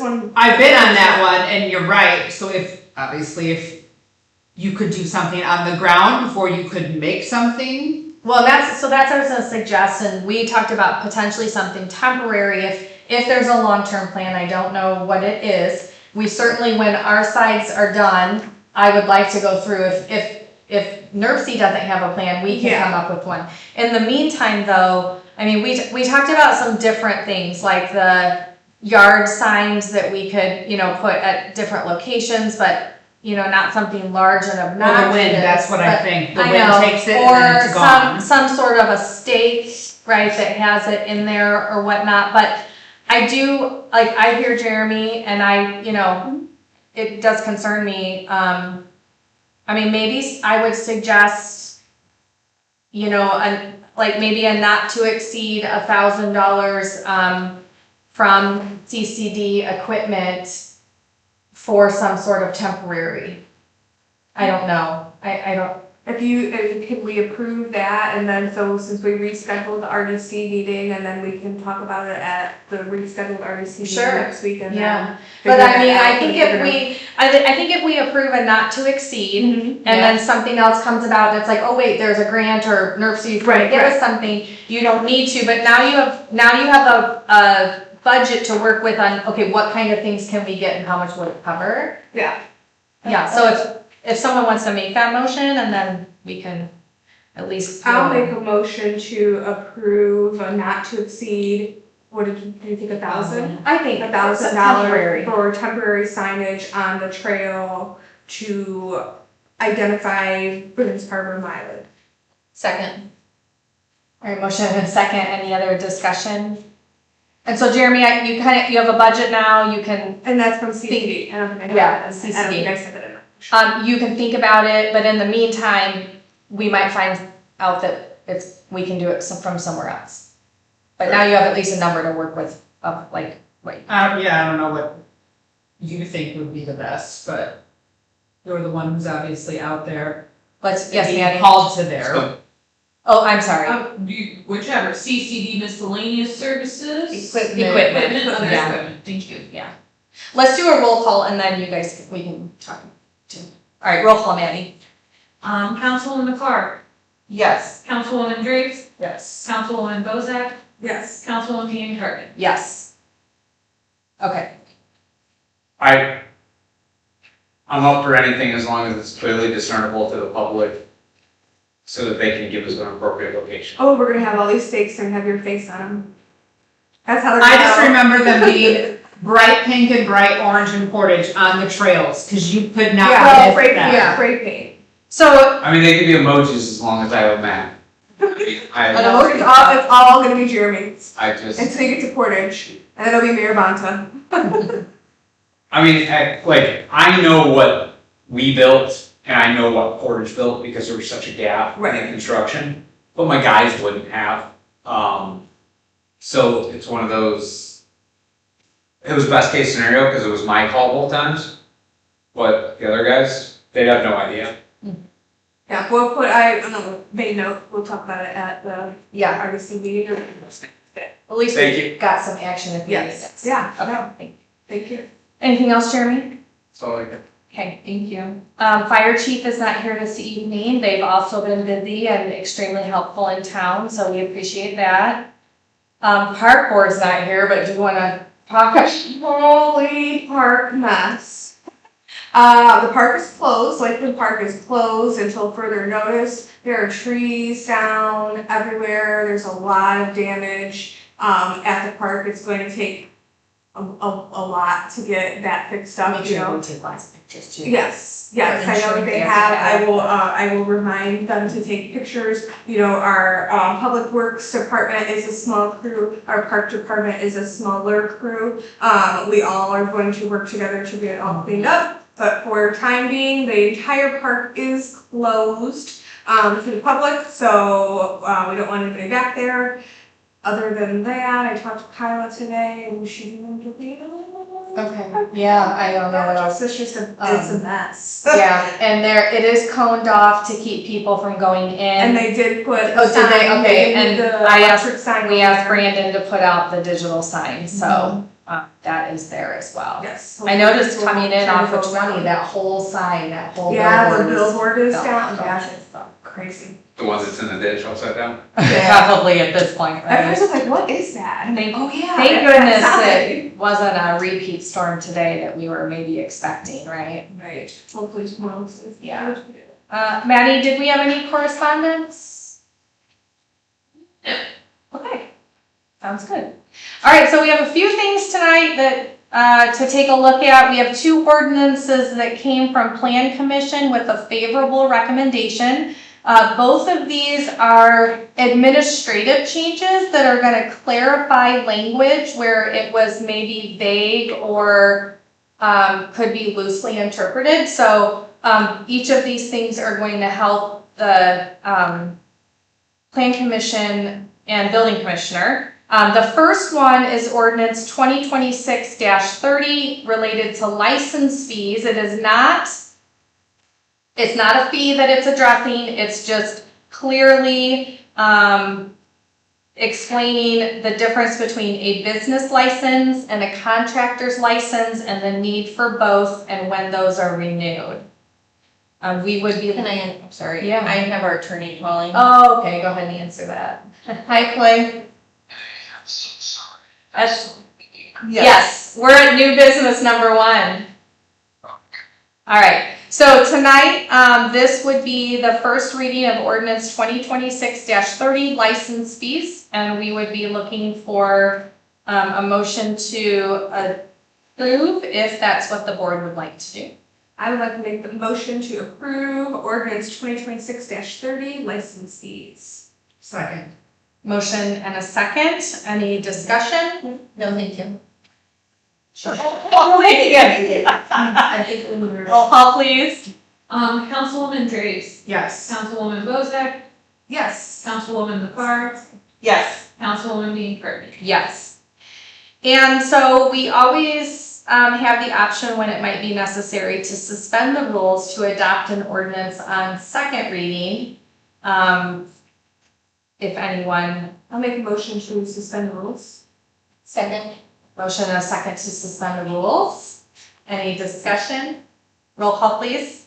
E: one.
A: I've been on that one, and you're right, so if you could do something on the ground before you could make something.
C: well, that's what I was gonna suggest, and we talked about potentially something temporary if there's a long-term plan. I don't know what it is. We certainly, when our sides are done, I would like to go through if NERC doesn't have a plan, we can
E: Yeah.
C: come up with one. In the meantime, though, I mean, we talked about some different things, like the yard signs that we could, put at different locations, but, not something large and obnoxious.
A: Well, the wind, that's what I
C: but-
A: think, the
C: I
A: wind
C: know,
A: takes it and then it's
C: or
A: gone.
C: some sort of a stake, right, that has it in there or whatnot, but I do, like, I hear Jeremy and it does concern me, I mean, maybe I would suggest, maybe a not to exceed $1,000, from CCD equipment for some sort of temporary. I don't know, I don't,
E: Can we approve that, and then, so since we rescheduled the RDC meeting, and then we can talk about it at the rescheduled RDC meeting
C: Sure.
E: next week, and then.
C: yeah. But
E: figure
C: I mean,
E: that
C: I
E: out,
C: think
E: figure
C: if
E: it
C: we, I think if we approve a not to exceed,
E: Mhm.
C: and then something else comes about, and it's like, oh wait, there's a grant or NERC
E: Right,
C: give
E: right.
C: us something, you don't need to, but now you have a budget to work with on, okay, what kind of things can we get and how much will it cover?
E: Yeah.
C: Yeah, so if someone wants to make that motion, and then we can at least.
E: I'll make a motion to approve a not to exceed, what did you think, 1,000?
C: I think
E: $1,000
C: temporary.
E: for temporary signage on the trail to identify Burns Harbor mileage.
F: Second.
C: All right, motion and a second, any other discussion? And so Jeremy, you have a budget now, you can,
E: And that's from CCD. I don't think I
C: Yeah,
E: have that. I don't think I said that enough.
C: you can think about it, but in the meantime, we might find out that we can do it from somewhere else. But now you have at least a number to work with, wait.
A: Yeah, I don't know what you think would be the best, but you're the one who's obviously out there.
C: Yes,
A: being
C: Maddie.
A: called to there.
C: Oh, I'm sorry.
D: Whichever, CCD miscellaneous services.
C: Equipment.
D: Other
C: Yeah.
D: equipment, thank you.
C: Let's do a roll call and then we can talk too. All right, roll call, Maddie.
D: Councilwoman Clark,
F: Yes.
D: Councilwoman Drapes,
A: Yes.
D: Councilwoman Bozak,
E: Yes.
D: Councilwoman Dean Target.
C: Yes. Okay.
B: I'm up for anything as long as it's clearly discernible to the public, so that they can give us an appropriate location.
E: Oh, we're gonna have all these stakes and have your face on them. That's how they're
A: I
E: gonna
A: just
E: know.
A: remember them being bright pink and bright orange and Portage on the trails, cause you could not
E: Yeah,
A: miss
E: spray
A: that.
E: paint, spray paint.
C: So,
B: I mean, they could be emojis as long as I have a map.
E: It's all gonna be Jeremy's
B: I just,
E: until you get to Portage, and then it'll be Mayor Bonta.
B: I mean, I know what we built, and I know what Portage built, because there was such a gap in the
E: Right.
B: construction, but my guys wouldn't have. So it's one of those, it was best case scenario, because it was my call both times, but the other guys, they'd have no idea.
E: Yeah, we'll put, I made note, we'll talk about it at the
C: yeah.
E: RDC meeting.
C: At least
B: Thank
C: we got some action if we need it.
E: Yes, yeah,
C: Okay,
E: no,
C: thank you.
E: thank you.
C: Anything else, Jeremy?
B: So like,
C: Okay, thank you. Fire chief is not here this evening. They've also been busy and extremely helpful in town, so we appreciate that. Park board's not here, but do you wanna talk?
E: Holy park mess. The park is closed, Lakewood Park is closed until further notice. There are trees down everywhere, there's a lot of damage, at the park. It's going to take a lot to get that fixed up,
C: Make
E: you
C: sure
E: know?
C: we take lots of pictures too.
E: Yes, yes, I know that they have, I will remind them to take pictures. You know, our, public works department is a small crew, our park department is a smaller crew. We all are going to work together to get it all cleaned up, but for time being, the entire park is closed, to the public, so, we don't want anybody back there. Other than that, I talked to Kyla today, and she's going to be.
C: Okay, yeah, I don't know what else.
E: It's just it's a mess.
C: Yeah, and it is coned off to keep people from going in.
E: And they did put.
C: Oh, did they?
E: sign,
C: Okay,
E: did
C: and
E: the
C: I asked-
E: electric sign
C: We
E: over
C: asked
E: there.
C: Brandon to put out the digital sign, so, that is there as well.
E: Yes.
C: I noticed coming in off of
E: Trying to go
C: 20, that whole sign, that whole
E: Yeah, the
C: billboard
E: billboard is
C: is
E: down,
C: down.
E: yeah, it's crazy.
B: the ones that's in the ditch upside down?
C: Probably at this point, right?
E: Everyone's like, what is that? And
C: Thank-
E: oh yeah.
C: Thank
E: that's
C: goodness
E: that
C: it wasn't a repeat storm today that we were maybe expecting, right?
E: sign. Right, hopefully tomorrow is.
C: Yeah. Maddie, did we have any correspondence? Okay, sounds good. All right, so we have a few things tonight that, to take a look at. We have 2 ordinances that came from Plan Commission with a favorable recommendation. Both of these are administrative changes that are gonna clarify language where it was maybe vague or, could be loosely interpreted. So, each of these things are going to help the, Plan Commission and Building Commissioner. The first one is ordinance 2026-30 related to license fees. It's not a fee that it's addressing, it's just clearly explaining the difference between a business license and a contractor's license and the need for both and when those are renewed. We would be.
F: I'm sorry.
C: Yeah.
F: I have our attorney calling.
C: Oh, okay, go ahead and answer that.
F: Hi, Clay.
C: Yes, we're at new business number 1. All right, so tonight, this would be the first reading of ordinance 2026-30 license fees, and we would be looking for a motion to approve if that's what the board would like to do.
E: I would like to make the motion to approve ordinance 2026-30 license fees.
A: Second.
C: Motion and a second. Any discussion?
F: No, thank you.
C: Sure.
F: I think we were.
C: Roll call, please.
D: Councilwoman Draves,
A: Yes.
D: Councilwoman Bozak,
E: Yes.
D: Councilwoman McCarr,
G: Yes.
D: Councilwoman Dean Curtin.
C: Yes. And so we always have the option when it might be necessary to suspend the rules to adopt an ordinance on second reading. If anyone,
E: I'll make a motion to suspend the rules.
F: Second.
C: motion and a second to suspend the rules. Any discussion? Roll call, please.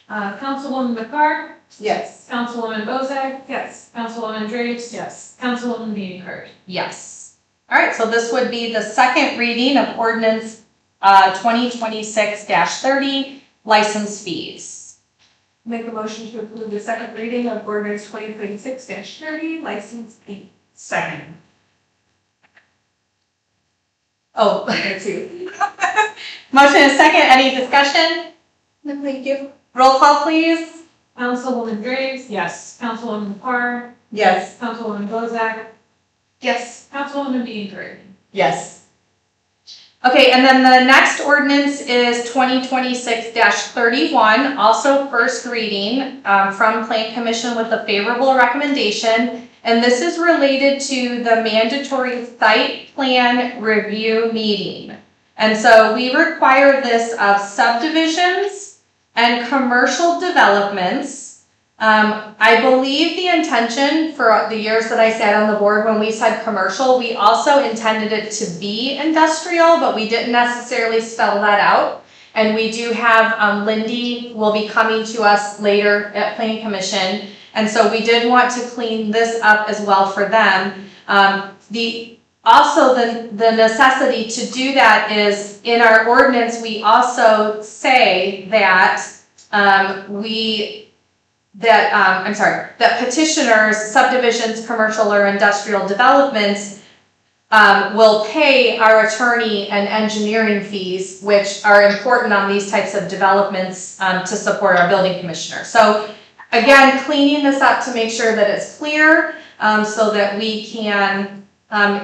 D: Councilwoman McCarr,
C: Yes.
D: Councilwoman Bozak,
E: Yes.
D: Councilwoman Draves,
A: Yes.
D: Councilwoman Dean Curtin.
C: Yes. All right, so this would be the second reading of ordinance 2026-30, license fees.
E: Make a motion to approve the second reading of ordinance 2026-30 license fee.
A: Second.
C: Oh,
E: There too.
C: motion and second, any discussion?
F: No, thank you.
C: Roll call, please.
D: Councilwoman Draves,
A: Yes.
D: Councilwoman McCarr,
G: Yes.
D: Councilwoman Bozak,
E: Yes.
D: Councilwoman Dean Curtin.
C: Yes. Okay, and then the next ordinance is 2026-31, also first reading from Plan Commission with a favorable recommendation. And this is related to the mandatory site plan review meeting. And so we require this of subdivisions and commercial developments I believe the intention for the years that I sat on the board, when we said commercial, we also intended it to be industrial, but we didn't necessarily spell that out. And we do have, Lindy will be coming to us later at Planning Commission. And so we did want to clean this up as well for them. Also, the necessity to do that is in our ordinance, we also say that, that petitioners, subdivisions, commercial or industrial developments will pay our attorney and engineering fees, which are important on these types of developments to support our building commissioner. So again, cleaning this up to make sure that it's clear so that we can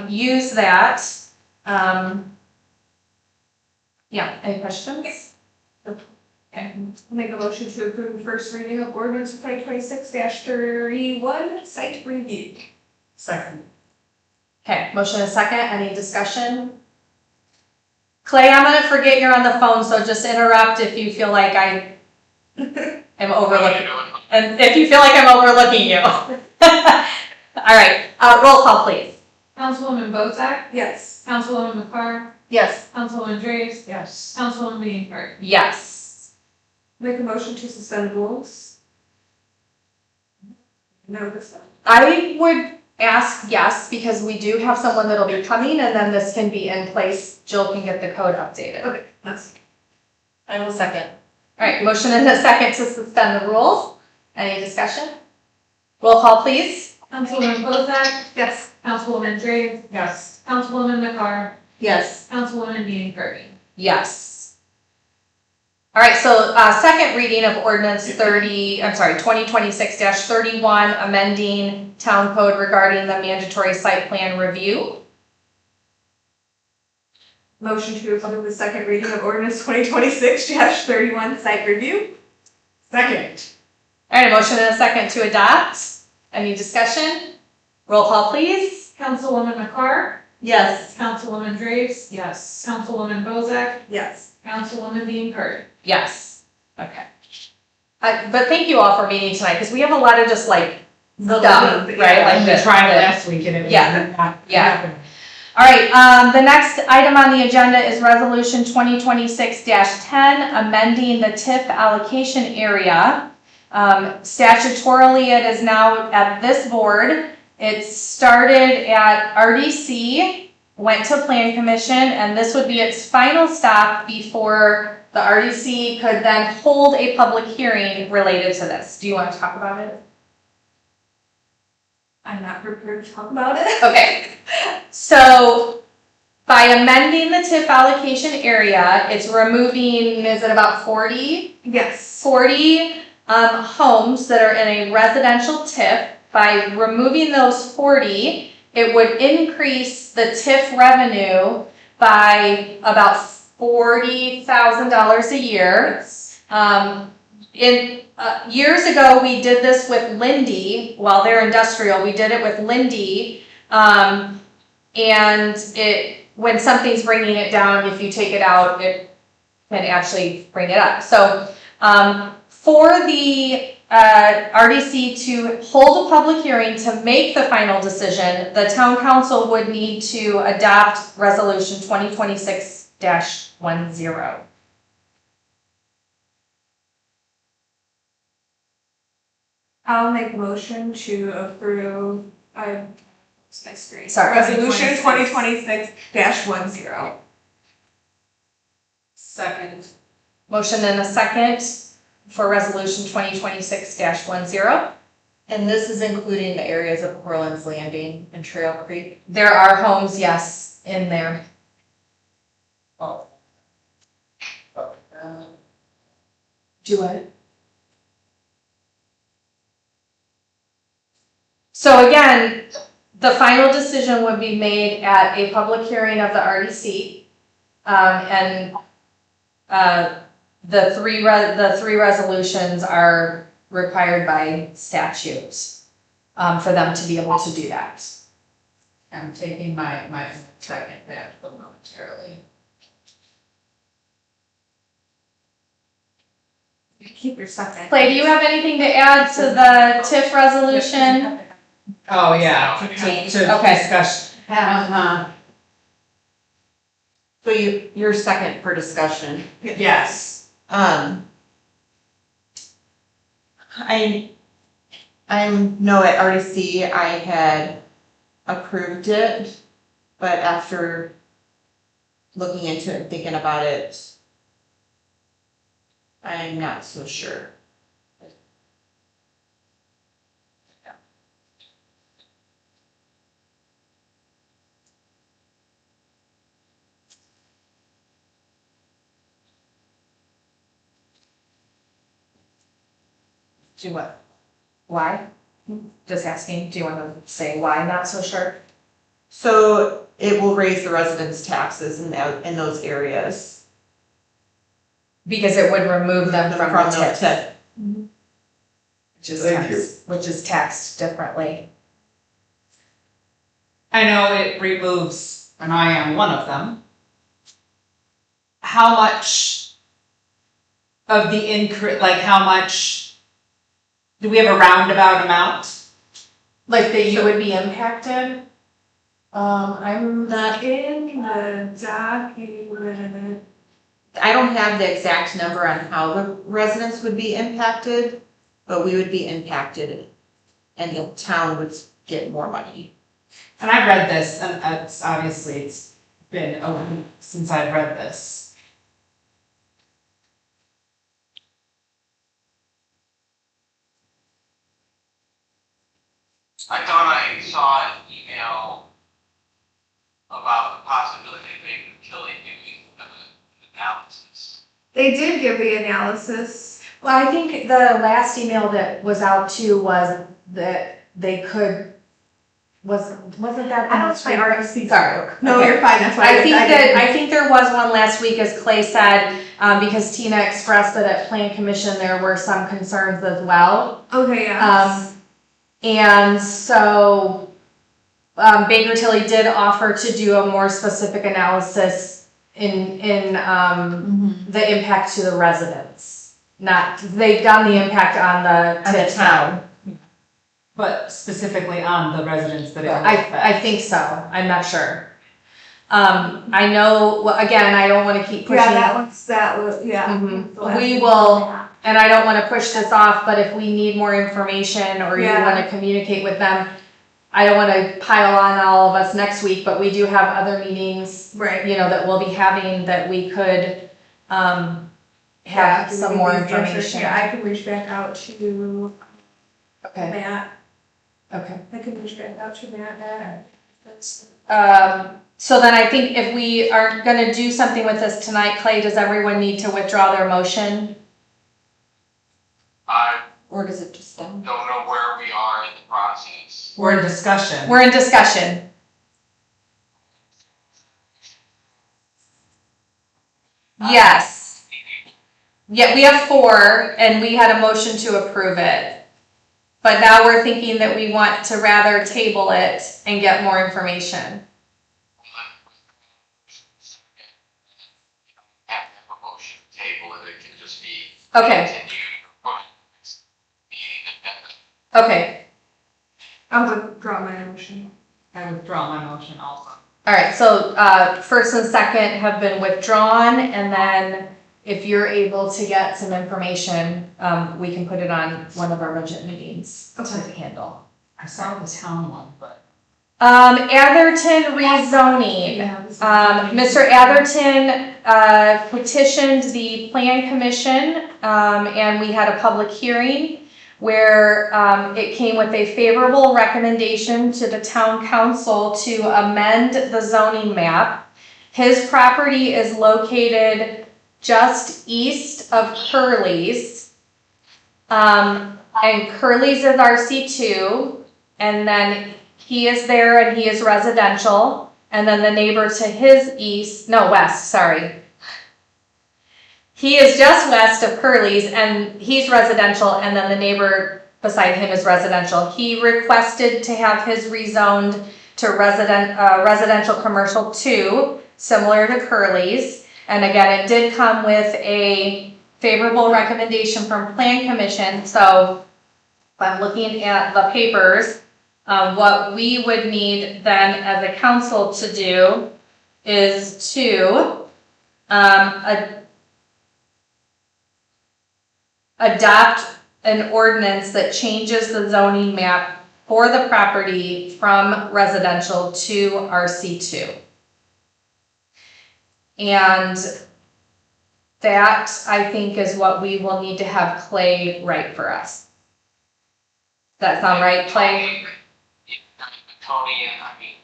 C: use that. Yeah, any questions?
E: Okay, make a motion to approve the first reading of ordinance 2026-31, site review.
G: Second.
C: Okay, motion and second, any discussion? Clay, I'm gonna forget you're on the phone, so just interrupt if you feel like I am overlooking. And if you feel like I'm overlooking you. All right, roll call please.
D: Councilwoman Bozak,
E: Yes.
D: Councilwoman McCarr,
F: Yes.
D: Councilwoman Draves,
G: Yes.
D: Councilwoman Biancar.
C: Yes.
E: Make a motion to suspend rules. No, this one.
C: I would ask yes, because we do have someone that'll be coming and then this can be in place. Jill can get the code updated.
E: Okay, that's.
F: I will second.
C: All right, motion and a second to suspend the rules. Any discussion? Roll call please.
D: Councilwoman Bozak,
E: Yes.
D: Councilwoman Draves,
G: Yes.
D: Councilwoman McCarr,
F: Yes.
D: Councilwoman Biancar.
C: Yes. All right, so second reading of ordinance 2026-31, amending town code regarding the mandatory site plan review.
E: Motion to approve the second reading of ordinance 2026-31, site review.
G: Second.
C: All right, a motion and a second to adopt. Any discussion? Roll call please.
D: Councilwoman McCarr,
F: Yes.
D: Councilwoman Draves,
G: Yes.
D: Councilwoman Bozak,
E: Yes.
D: Councilwoman Biancar.
C: Yes. Okay. But thank you all for meeting tonight, because we have a lot of just like stuff, right? Like
G: We
C: this.
G: tried last week and it was
C: Yeah.
G: not
C: Yeah.
G: happening.
C: All right, the next item on the agenda is resolution 2026-10, amending the TIF allocation area. Statutorily, it is now at this board. It started at RDC, went to Plan Commission, and this would be its final stop before the RDC could then hold a public hearing related to this. Do you want to talk about it?
E: I'm not prepared to talk about it.
C: Okay, so by amending the TIF allocation area, it's removing, is it about 40?
E: Yes.
C: 40 homes that are in a residential TIF. By removing those 40, it would increase the TIF revenue by about $40,000 a year. Years ago, we did this with Lindy, while they're industrial, we did it with Lindy. And when something's bringing it down, if you take it out, it can actually bring it up. So for the RDC to hold a public hearing to make the final decision, the town council would need to adopt resolution 2026-10.
E: I'll make a motion to approve, what's my screen?
C: Sorry.
E: Resolution 2026-10.
G: Second.
C: Motion and a second for resolution 2026-10.
F: And this is including the areas of Portland's Landing and Trail Creek.
C: There are homes, yes, in there. Do it. So again, the final decision would be made at a public hearing of the RDC. The three resolutions are required by statute for them to be able to do that.
A: I'm taking my second back momentarily.
E: Keep your second.
C: Clay, do you have anything to add to the TIF resolution?
A: Oh, yeah, to
C: Okay.
A: discuss.
F: So you're second for discussion.
A: Yes.
G: I know at RDC I had approved it, but after looking into it and thinking about it, I'm not so sure.
C: Do what? Why? Just asking, do you want to say why not so sure?
G: So it will raise the residents' taxes in those areas.
C: Because it would remove them from the
G: the
C: TIF,
G: TIF.
C: which is taxed differently.
A: I know it removes, and I am one of them. How much of the increase, like how much, do we have a roundabout amount?
C: Like that you would be impacted? I'm not,
E: In the document.
G: I don't have the exact number on how the residents would be impacted, but we would be impacted and the town would get more money.
A: And I read this, and it's been a week since I've read this.
H: I thought I saw an email about the possibility of maybe killing doing analysis.
E: They did give the analysis.
C: well, I think the last email that was out too was that they could, wasn't that?
E: I don't play RFC.
C: Sorry.
E: No,
C: Okay.
E: you're fine, that's why
C: I think there was one last week, as Clay said, because Tina expressed that at Plan Commission, there were some concerns as well.
E: Okay, yeah.
C: And so, Baker Tilly did offer to do a more specific analysis in the impact to the residents. Not, they've done the impact on the town.
A: But specifically on the residents that it will
C: I
A: affect.
C: think so, I'm not sure. I know, well, again, I don't wanna keep pushing.
E: Yeah, that was, yeah.
C: Mhm.
E: The last
C: We
E: one.
C: will, and I don't wanna push this off, but if we need more information or you
E: Yeah.
C: wanna communicate with them, I don't wanna pile on all of us next week, but we do have other meetings,
E: Right.
C: you know, that we'll be having that we could, have some more information.
E: Yeah, I can reach back out to
C: Okay,
E: Matt.
C: okay.
E: I can reach back out to Matt. That's.
C: So then I think if we aren't gonna do something with this tonight, Clay, does everyone need to withdraw their motion?
H: I
F: Or does it just sound?
H: don't know where we are in the process.
A: We're in discussion.
C: We're in discussion. Yes. Yeah, we have 4 and we had a motion to approve it. But now we're thinking that we want to rather table it and get more information.
H: Have to have a motion to table it, it can just be
C: Okay,
H: continued for next meeting and
C: okay.
E: I'll withdraw my motion.
A: I withdraw my motion also.
C: All right, so first and second have been withdrawn, and then if you're able to get some information, we can put it on one of our budget meetings to handle.
A: I saw the town one, but.
C: Atherton rezoning. Mr. Atherton petitioned the Plan Commission, and we had a public hearing where it came with a favorable recommendation to the town council to amend the zoning map. His property is located just east of Curly's. And Curly's is RC2, and then he is there and he is residential. And then the neighbor to his west, sorry. He is just west of Curly's and he's residential, and then the neighbor beside him is residential. He requested to have his rezoned to residential commercial 2, similar to Curly's. And again, it did come with a favorable recommendation from Plan Commission, so if I'm looking at the papers, what we would need then as a council to do is to adopt an ordinance that changes the zoning map for the property from residential to RC2. And that, I think, is what we will need to have Clay write for us. Does that sound right, Clay?
H: Tony, and I mean,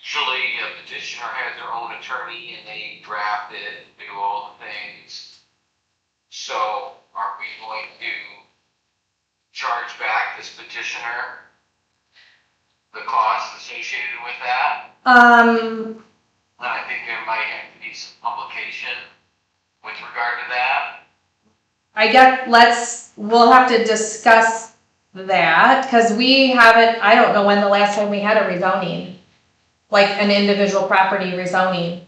H: usually a petitioner has their own attorney and they draft it, do all the things. So are we going to charge back this petitioner the cost associated with that? And I think there might have to be some publication with regard to that.
C: I guess we'll have to discuss that, because we haven't, I don't know when the last time we had a rezoning, like an individual property rezoning.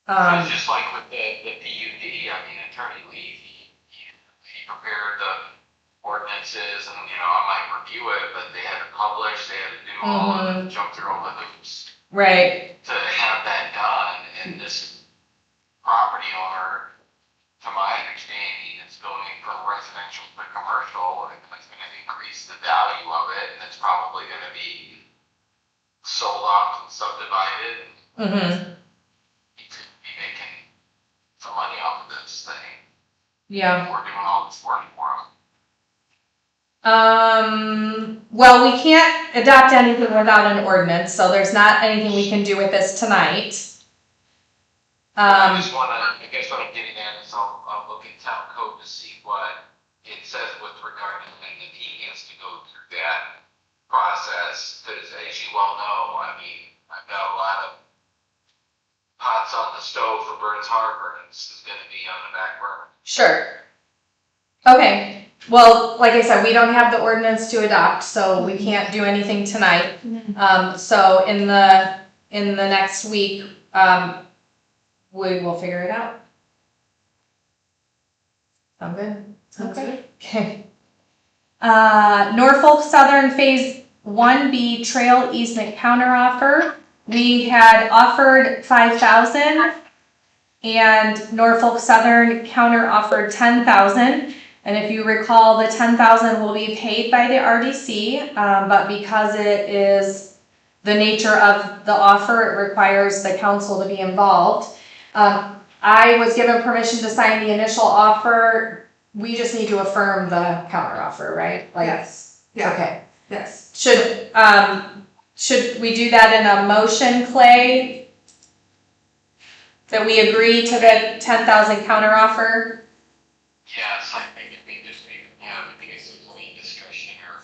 H: It's just like with the PUD, I mean, Attorney Lee, he prepared the ordinances and, I might review it, but they had to publish, they had to do all of the jump through all the hoops
C: Right.
H: to have that done, and this property owner, to my understanding, is going from residential to commercial, and it's gonna increase the value of it, and it's probably gonna be sold off and subdivided. He could be making some money off of this thing.
C: Yeah.
H: We're doing all this work for him.
C: Well, we can't adopt anything without an ordinance, so there's not anything we can do with this tonight.
H: I just wanna, I guess what I'm getting at is I'll look in town code to see what it says with regard to when the he has to go through that process, because as you well know, I mean, I've got a lot of pots on the stove for Burns Harbor, and this is gonna be on the back burner.
C: Sure. Okay. Well, like I said, we don't have the ordinance to adopt, so we can't do anything tonight. So in the next week, we will figure it out. Sound good?
E: Sounds good.
C: Okay. Norfolk Southern Phase 1B Trail Easement Counteroffer. We had offered $5,000 and Norfolk Southern counteroffered $10,000. And if you recall, the $10,000 will be paid by the RDC, but because it is the nature of the offer, it requires the council to be involved. I was given permission to sign the initial offer. We just need to affirm the counteroffer, right?
E: Yes, yeah,
C: Okay.
E: yes.
C: Should we do that in a motion, Clay? That we agree to the 10,000 counteroffer?
H: Yes, I think it'd be just, I think it's a clean discussion or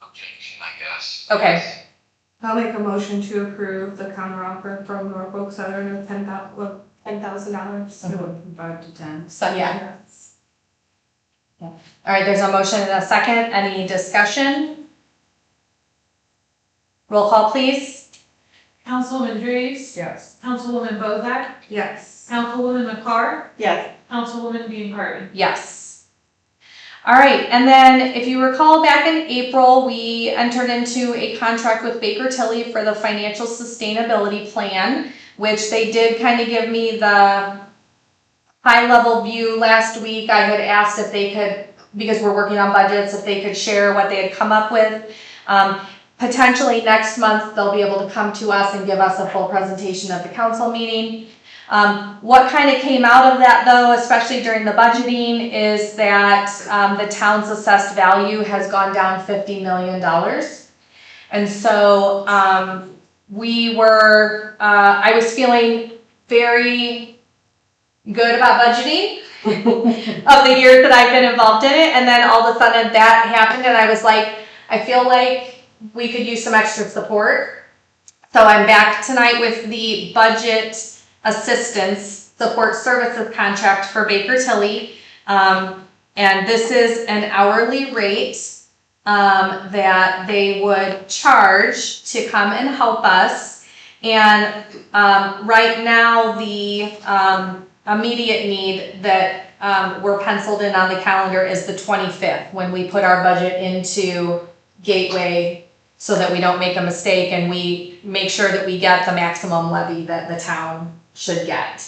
H: objection, I guess.
C: Okay.
E: I'll make a motion to approve the counteroffer from Norfolk Southern of $10,000.
A: From 5 to 10.
C: So, yeah. All right, there's a motion and a second. Any discussion? Roll call, please.
D: Councilwoman Dreves,
A: Yes.
D: Councilwoman Bozak,
E: Yes.
D: Councilwoman McCarr,
G: Yes.
D: Councilwoman Biancardi.
C: Yes. All right, and then if you recall back in April, we entered into a contract with Baker Tilly for the financial sustainability plan, which they did kind of give me the high-level view last week. I had asked if they could, because we're working on budgets, if they could share what they had come up with. Potentially next month, they'll be able to come to us and give us a full presentation at the council meeting. What kind of came out of that though, especially during the budgeting, is that the town's assessed value has gone down $50 million. And so I was feeling very good about budgeting of the years that I've been involved in it. And then all of a sudden that happened and I was like, I feel like we could use some extra support. So I'm back tonight with the budget assistance support services contract for Baker Tilly. And this is an hourly rate that they would charge to come and help us. And right now immediate need that, we're penciled in on the calendar is the 25th, when we put our budget into Gateway so that we don't make a mistake and we make sure that we get the maximum levy that the town should get.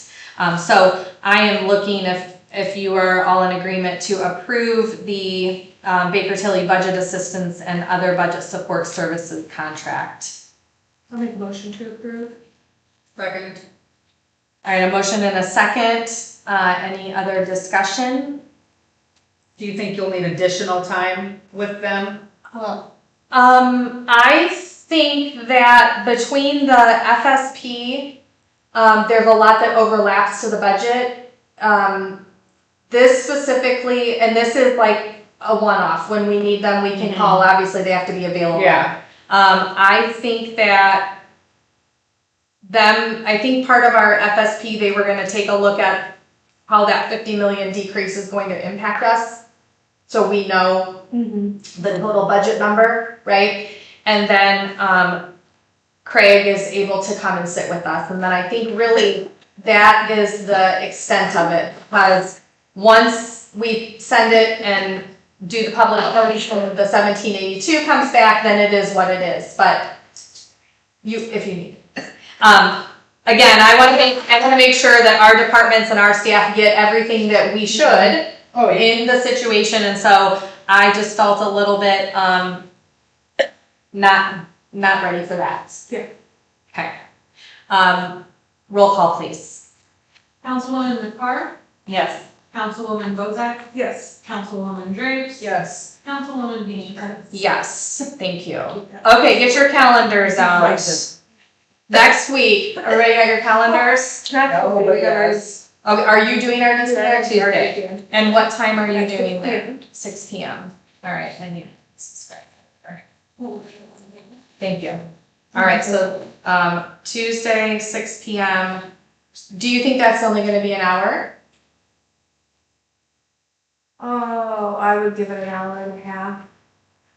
C: So I am looking if you are all in agreement to approve the Baker Tilly Budget Assistance and Other Budget Support Services contract.
E: I'll make a motion to approve.
A: Second.
C: All right, a motion and a second. Any other discussion?
A: Do you think you'll need additional time with them?
C: I think that between the FSP, there's a lot that overlaps to the budget. This specifically, and this is like a one-off. When we need them, we can call. Obviously, they have to be available.
A: Yeah.
C: I think that I think part of our FSP, they were gonna take a look at how that 50 million decrease is going to impact us. So we know the total budget number, right? And then, Craig is able to come and sit with us. And then I think really that is the extent of it, because once we send it and do the public audition, the 1782 comes back, then it is what it is. But if you need. Again, I want to make sure that our departments and our staff get everything that we should in the situation, and so I just felt a little bit not ready for that.
E: Yeah.
C: Okay. Roll call, please.
D: Councilwoman McCart,
C: Yes.
D: Councilwoman Bozak,
E: Yes.
D: Councilwoman Drapes,
A: Yes.
D: Councilwoman Dean.
C: Yes. Thank you. Okay, get your calendars out. Next week, everybody got your calendars?
A: Yes.
C: Okay, are you doing our next meeting Tuesday? And what time are you doing there? 6 p.m. All right, I need to subscribe. All right. Thank you. All right, so Tuesday, 6 p.m. Do you think that's only going to be an hour?
E: Oh, I would give it an hour and a half.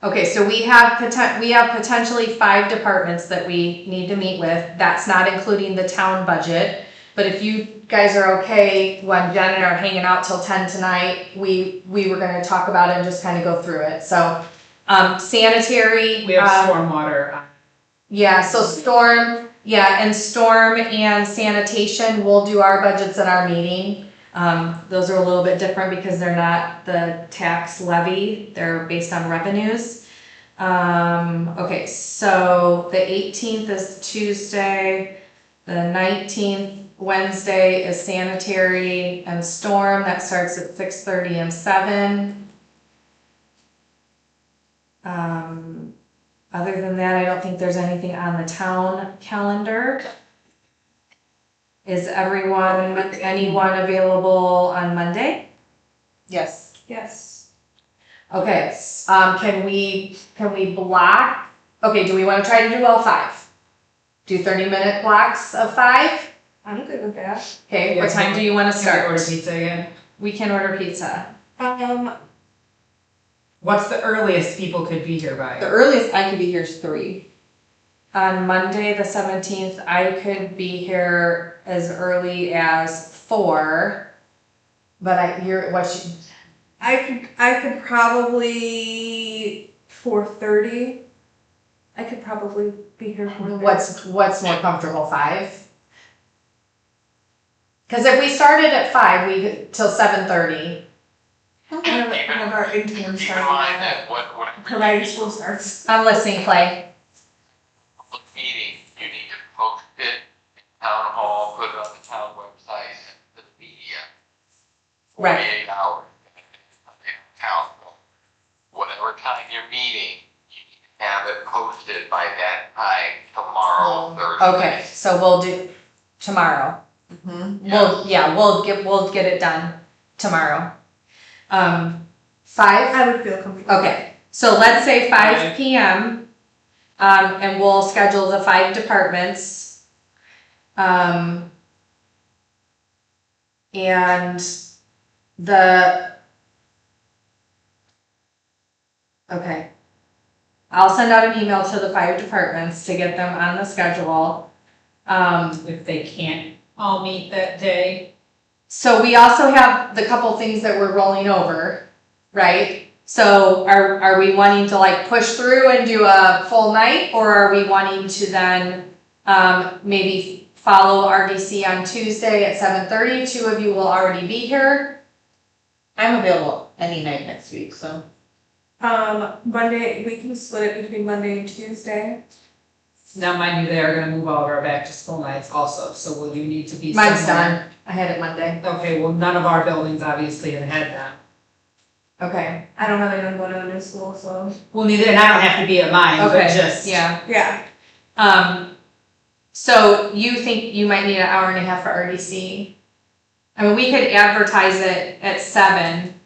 C: Okay, so we have potentially 5 departments that we need to meet with. That's not including the town budget. But if you guys are okay, when Jen and I are hanging out till 10 tonight, we were gonna talk about it and just kind of go through it. So, sanitary.
A: We have stormwater.
C: Yeah, so storm and sanitation, we'll do our budgets at our meeting. Those are a little bit different because they're not the tax levy, they're based on revenues. Okay, so the 18th is Tuesday, the 19th, Wednesday is sanitary and storm, that starts at 6:30 and 7. Other than that, I don't think there's anything on the town calendar. Is anyone available on Monday?
G: Yes.
E: Yes.
C: Okay, can we block, okay, do we wanna try to do all 5? Do 30-minute blocks of 5?
E: I'm good with that.
C: Okay, what time do you wanna
A: Can we
C: start?
A: order pizza again?
C: We can order pizza.
A: What's the earliest people could be here by?
G: The earliest I could be here is 3.
C: On Monday, the 17th, I could be here as early as 4. But
E: I could probably 4:30. I could probably be here for
C: what's more comfortable, 5? Cause if we started at 5, we could till 7:30.
E: one of our interns
H: Keep in mind
E: starting
H: that what
E: provided school starts.
C: I'm listening, Clay.
H: meeting, you need to post it in town hall, put it on the town website, and the media.
C: Right.
H: 48 hours in town. Whatever time you're meeting, you need to have it posted by that time tomorrow, Thursday.
C: Okay, so we'll do tomorrow. We'll get it done tomorrow. 5?
E: I would feel comfortable.
C: Okay, so let's say 5 p.m. And we'll schedule the 5 departments. And okay. I'll send out an email to the 5 departments to get them on the schedule.
A: If they can't all meet that day.
C: So we also have the couple things that we're rolling over, right? So are we wanting to like push through and do a full night, or are we wanting to then maybe follow RDC on Tuesday at 7:30? 2 of you will already be here.
F: I'm available any night next week, so.
E: Monday, we can split it between Monday and Tuesday.
A: Now, mind you, they are gonna move all of our back to school nights also, so will you need to be
C: Mine's
A: somewhere?
C: done. I had it Monday.
A: Okay, well, none of our buildings obviously have had that.
C: Okay.
E: I don't have anyone going to a new school, so.
A: Well, neither, and I don't have to be at mine, but
C: Okay,
A: just.
C: yeah.
E: Yeah.
C: So you think you might need an hour and a half for RDC? I mean, we could advertise it at 7,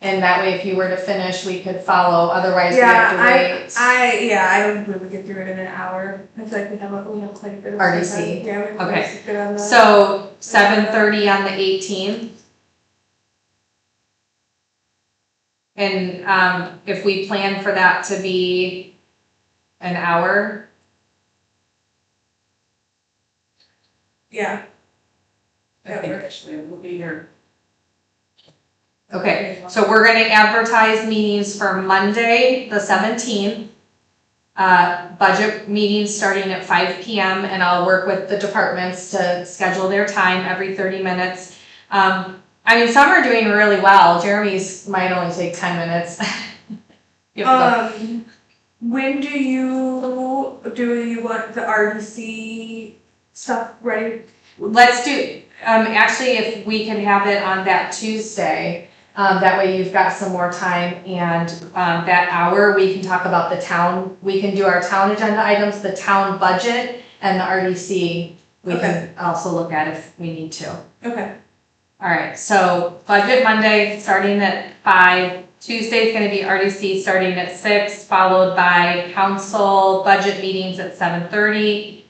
C: and that way if you were to finish, we could follow, otherwise we have to wait.
E: I don't think we get through it in an hour. I feel like we have quite a bit of.
C: RDC.
E: Yeah, we have
C: Okay.
E: good on that.
C: So 7:30 on the 18th. And if we plan for that to be an hour,
E: Yeah.
A: I think actually we'll be here.
C: okay, so we're gonna advertise meetings for Monday, the 17th. Budget meetings starting at 5 PM, and I'll work with the departments to schedule their time every 30 minutes. I mean, some are doing really well. Jeremy's might only take 10 minutes. You have to-
E: When do you want the RDC stuff ready?
C: Let's do, actually, if we can have it on that Tuesday, that way you've got some more time, and, that hour, we can talk about the town, we can do our town agenda items, the town budget, and the RDC, we can also look at if we need to.
E: Okay.
C: All right, so budget Monday, starting at 5, Tuesday's gonna be RDC starting at 6, followed by council budget meetings at 7:30.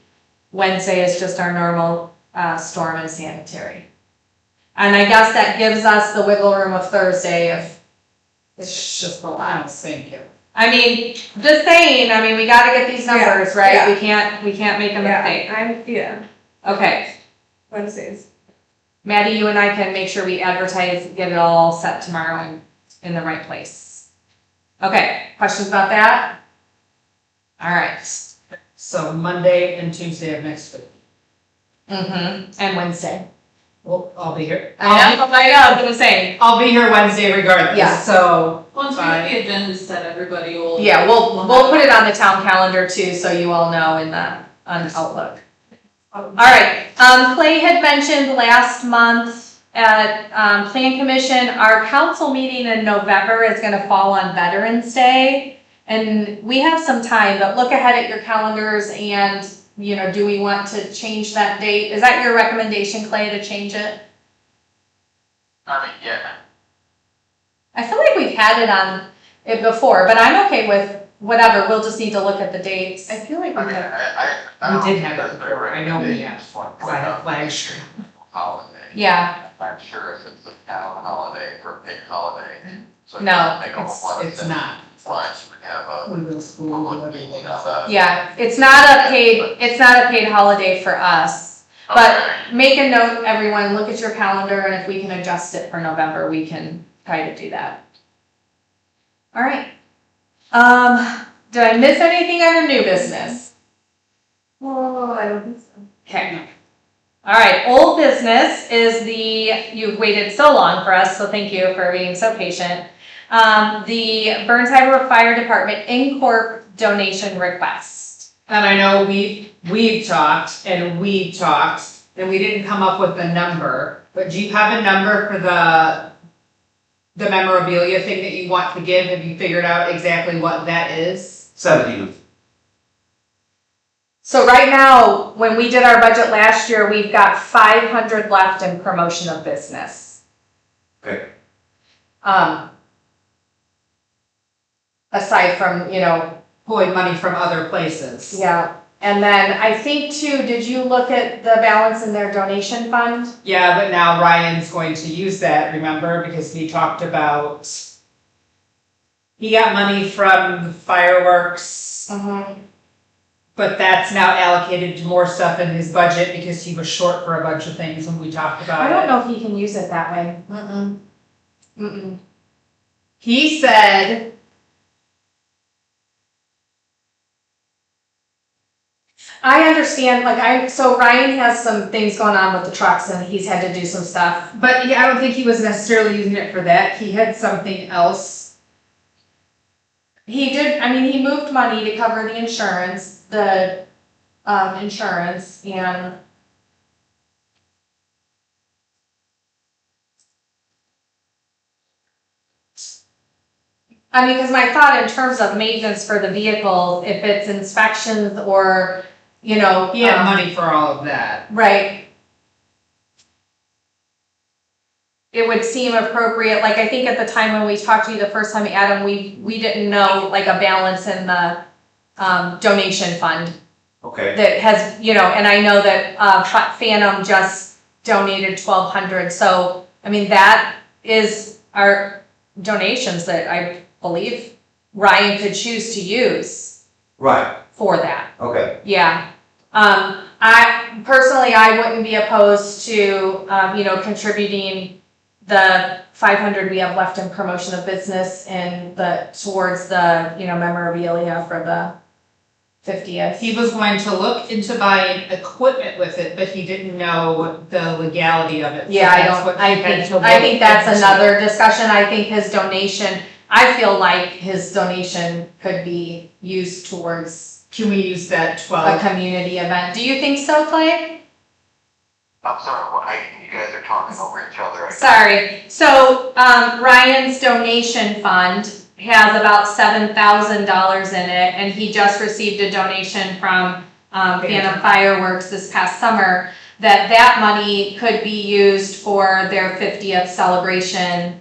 C: Wednesday is just our normal, storm and sanitary. And I guess that gives us the wiggle room of Thursday if it's just a lot.
A: Thank you.
C: I mean, just saying, I mean, we gotta get these numbers, right?
E: yeah.
C: We can't make a mistake.
E: Yeah,
C: Okay,
E: Wednesdays.
C: Maddie, you and I can make sure we advertise, get it all set tomorrow and in the right place. Okay, questions about that? All right.
A: So Monday and Tuesday of next week.
C: And Wednesday.
A: Well, I'll be here.
C: I know, I was gonna say.
A: I'll be here Wednesday regardless,
C: Yeah.
A: so.
D: Once we
A: Fine.
D: get the agenda set, everybody will.
C: Yeah, we'll put it on the town calendar too, so you all know in the, on Outlook. All right, Clay had mentioned last month at, Plan Commission, our council meeting in November is gonna fall on Veterans Day. And we have some time, but look ahead at your calendars and, you know, do we want to change that date? Is that your recommendation, Clay, to change it?
H: Yeah.
C: I feel like we've had it on it before, but I'm okay with whatever, we'll just need to look at the dates.
A: I feel like
H: I
A: we
H: mean,
A: have,
H: I
A: We did have it before. I know we have.
H: Because
A: I have flags.
H: Holiday.
C: Yeah,
H: I'm sure if it's a town holiday or a big holiday. So
C: No,
H: they don't
A: it's,
H: want
A: it's
H: to-
A: not.
H: Flags would have a
A: We will school, do everything else.
C: yeah, it's not a paid holiday for us. But
H: Okay.
C: make a note, everyone, look at your calendar, and if we can adjust it for November, we can try to do that. All right. Did I miss anything under new business?
E: Oh, I don't think so.
C: Okay. All right, old business is you've waited so long for us, so thank you for being so patient. The Burns Harbor Fire Department Incorp donation request.
A: And I know we've talked, and we didn't come up with the number, but do you have a number for the memorabilia thing that you want to give? Have you figured out exactly what that is?
B: 17.
C: So right now, when we did our budget last year, we've got 500 left in promotion of business.
B: Okay.
C: Aside from,
A: Pulling money from other places.
C: yeah. And then I think too, did you look at the balance in their donation fund?
A: Yeah, but now Ryan's going to use that, remember, because he talked about, he got money from the fireworks But that's now allocated to more stuff in his budget because he was short for a bunch of things when we talked about it.
C: I don't know if he can use it that way.
A: He said,
C: I understand, so Ryan has some things going on with the trucks and he's had to do some stuff.
A: but yeah, I don't think he was necessarily using it for that. He had something else.
C: He did, he moved money to cover the insurance, insurance and because my thought in terms of maintenance for the vehicle, if it's inspections or,
A: He had money for all of that.
C: right. It would seem appropriate, like I think at the time when we talked to you the first time, Adam, we didn't know like a balance in the donation fund
I: Okay,
C: that has, and I know that Phantom just donated 1,200, so that is our donations that I believe Ryan could choose to use
I: right,
C: for that.
I: okay.
C: Yeah. I personally, I wouldn't be opposed to, contributing the 500 we have left in promotion of business and towards the, memorabilia for the 50th.
A: He was going to look into buying equipment with it, but he didn't know the legality of it. So
C: Yeah,
A: that's what he had to
C: I think
A: look
C: that's
A: into.
C: another discussion. I think his donation, I feel like his donation could be used towards
A: Can we use that
C: a
A: 12?
C: community event. Do you think so, Clay?
H: I'm sorry, you guys are talking over each other.
C: Sorry. So, Ryan's donation fund has about $7,000 in it, and he just received a donation from Phantom Fireworks this past summer, that money could be used for their 50th celebration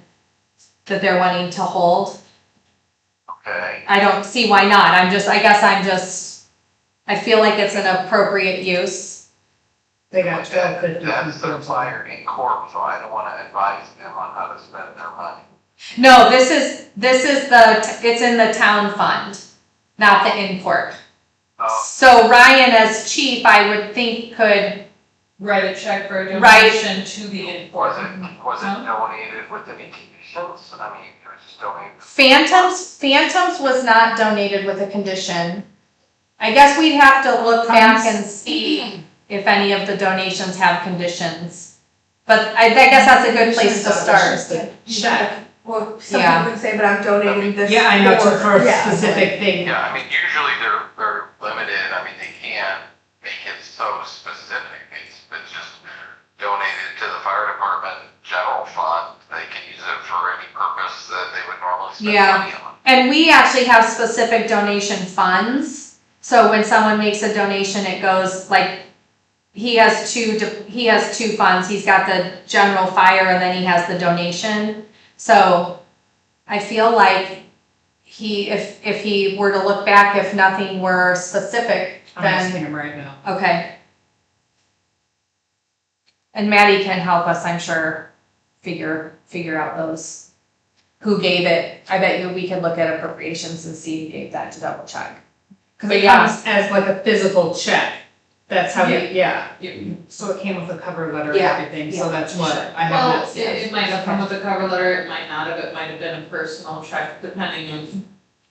C: that they're wanting to hold.
H: Okay.
C: I don't see why not. I feel like it's an appropriate use.
A: They got 1250.
H: That's the flyer in court, so I don't wanna advise them on how to spend their money.
C: No, it's in the town fund, not the import. So Ryan as chief, I would think could,
D: Write a check for a
C: Right.
D: donation to the import.
H: Was it donated with any conditions? It was just donated.
C: Phantoms was not donated with a condition. I guess we'd have to look back and see if any of the donations have conditions. But I guess that's a good place to start.
A: Check.
E: Well, some
C: Yeah.
E: people would say, but I'm donating this.
A: Yeah, I know, for a
E: Yeah.
A: specific thing.
H: Yeah, usually they're limited, they can't make it so specific. It's just donated to the fire department general fund. They can use it for any purpose that they would normally spend
C: Yeah.
H: money on.
C: And we actually have specific donation funds. So when someone makes a donation, it goes like, he has two funds. He's got the general fire and then he has the donation. So I feel like if he were to look back, if nothing were specific,
A: I'm asking
C: then,
A: him right now.
C: okay. And Maddie can help us, I'm sure, figure out those, who gave it. I bet you we could look at appropriations and see who gave that to double check.
A: Because
C: But
A: it
C: yeah.
A: comes as like a physical check. That's how
D: Yeah.
A: So it came with a cover letter and
C: Yeah.
A: everything,
C: Yeah.
A: so that's what I have
D: Well,
A: not
D: it might have come with a cover letter, it might not have, it might have been a personal check, depending on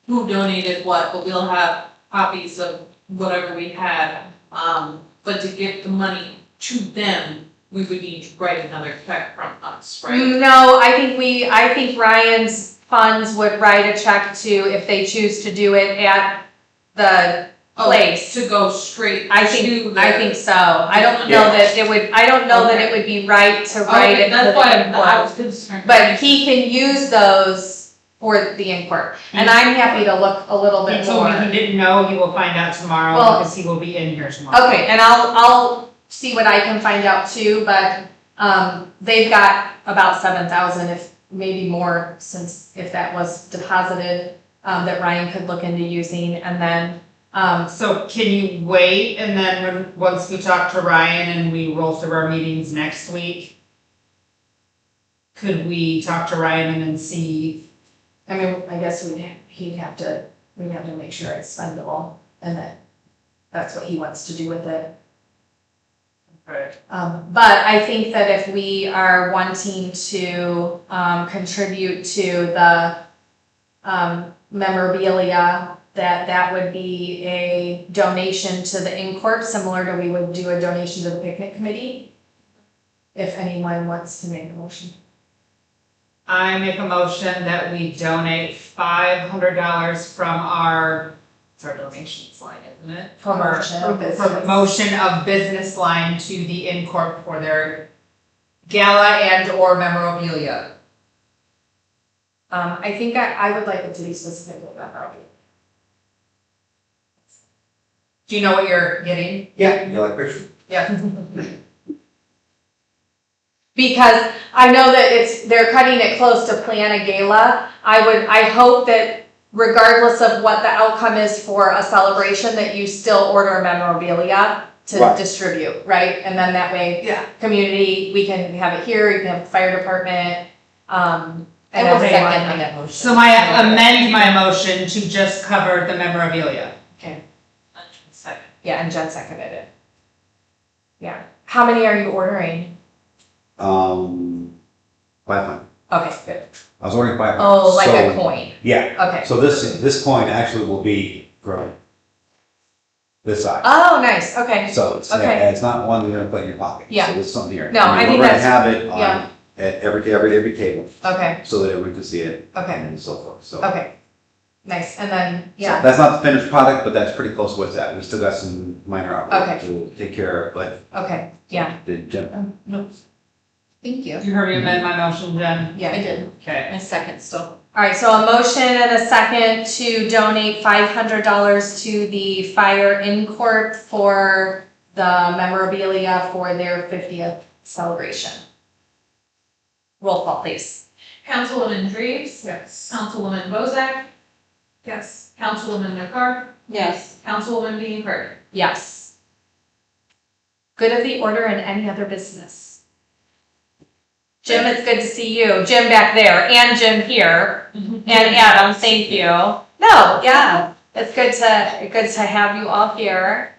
D: who donated what, but we'll have copies of whatever we had. But to give the money to them, we would need to write another check from us, right?
C: No, I think Ryan's funds would write a check to, if they choose to do it at the place.
D: To go straight
C: I
D: to
C: think so. I don't know that it would be right to write it for
D: That's why
C: the
D: I
C: import.
D: was concerned.
C: But he can use those for the import. And I'm happy to look a little
A: He
C: bit
A: told me he
C: more.
A: didn't know, he will find out tomorrow
C: Well-
A: because he will be in here tomorrow.
C: Okay, and I'll see what I can find out too, but, they've got about 7,000, if maybe more, since if that was deposited, that Ryan could look into using, and then,
A: So can you wait and then once we talk to Ryan and we roll through our meetings next week, could we talk to Ryan and then see?
C: I guess we'd have to make sure it's spendable, and that, that's what he wants to do with it.
A: Right.
C: But I think that if we are wanting to, contribute to the, memorabilia, that would be a donation to the Incorp, similar to we would do a donation to the picnic committee. If anyone wants to make a motion.
A: I make a motion that we donate $500 from our, it's our donations line, isn't it? From our promotion of business line to the Incorp for their gala and or memorabilia.
C: I think I would like it to be specific about memorabilia.
A: Do you know what you're getting?
I: Yeah, you like pictures?
A: Yeah.
C: Because I know that they're cutting it close to plan a gala. I hope that regardless of what the outcome is for a celebration, that you still order memorabilia to
I: Right.
C: distribute, right? And then that way,
A: Yeah.
C: community, we can have it here, you can have the fire department,
F: I
C: and
F: will
C: everyone.
F: second that motion.
A: So amend my motion to just cover the memorabilia.
C: Yeah, and Jen seconded it. Yeah. How many are you ordering?
I: 500.
C: Okay, good.
I: I was ordering 500.
C: Oh, like a
I: So-
C: coin.
I: Yeah,
C: Okay.
I: so this coin actually will be from this size.
C: Oh, nice, okay.
I: So it's,
C: Okay.
I: and it's not one you're gonna put in your pocket.
C: Yeah.
I: So it's something here.
C: No, I think
I: We're
C: that's-
I: gonna have it on,
C: yeah.
I: at every table,
C: Okay,
I: so that everyone can see it.
C: Okay.
I: And so forth, so.
C: okay. Nice, and then,
I: So
C: yeah,
I: that's not the finished product, but that's pretty close with that. We still got some minor artwork
C: Okay.
I: to take care of, but
C: okay, yeah,
I: the gem.
F: Thank you.
A: You heard me amend my motion, Jen?
C: yeah.
F: I did.
A: Okay.
F: My second still.
C: All right, so a motion and a second to donate $500 to the Fire Incorp for the memorabilia for their 50th celebration. Roll call, please.
D: Councilwoman Dreves,
A: Yes.
D: Councilwoman Bozak,
A: Yes.
D: Councilwoman McCart,
F: Yes.
D: Councilwoman Dean Carter.
C: Yes. Good of the order and any other business. Jim, it's good to see you. Jim back there and Jim here. And Adam, thank you. No, yeah, it's good to have you all here.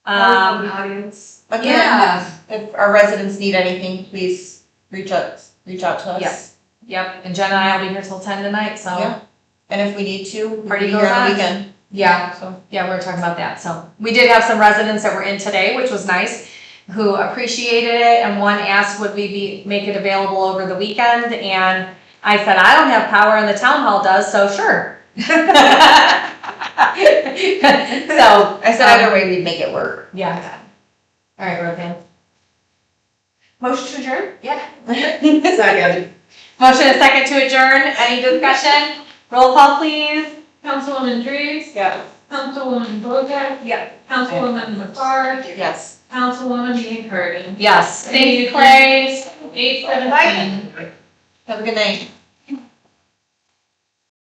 A: Audience.
F: Again, if our residents need anything, please reach out to us.
C: Yep. Yep, and Jen and I will be here till 10 tonight, so.
F: Yeah. And if we need to, we'll
C: Party
F: be
C: goes
F: here on
C: on.
F: the weekend.
C: Yeah,
F: So,
C: yeah, we were talking about that, so. We did have some residents that were in today, which was nice, who appreciated it, and one asked would we make it available over the weekend, and I said, I don't have power and the town hall does, so sure. So,
F: I said either way, we'd make it work.
C: yeah. All right, Roseanne.
E: Motion to adjourn?
A: Second.
C: Motion and second to adjourn, any discussion? Roll call, please.
D: Councilwoman Dreves,
A: Yeah.
D: Councilwoman Bozak,
C: Yeah.
D: Councilwoman McCart,
F: Yes.
D: Councilwoman Dean Carter.
C: Yes, thank you, Clay.
D: 8:17.
F: Have a good night.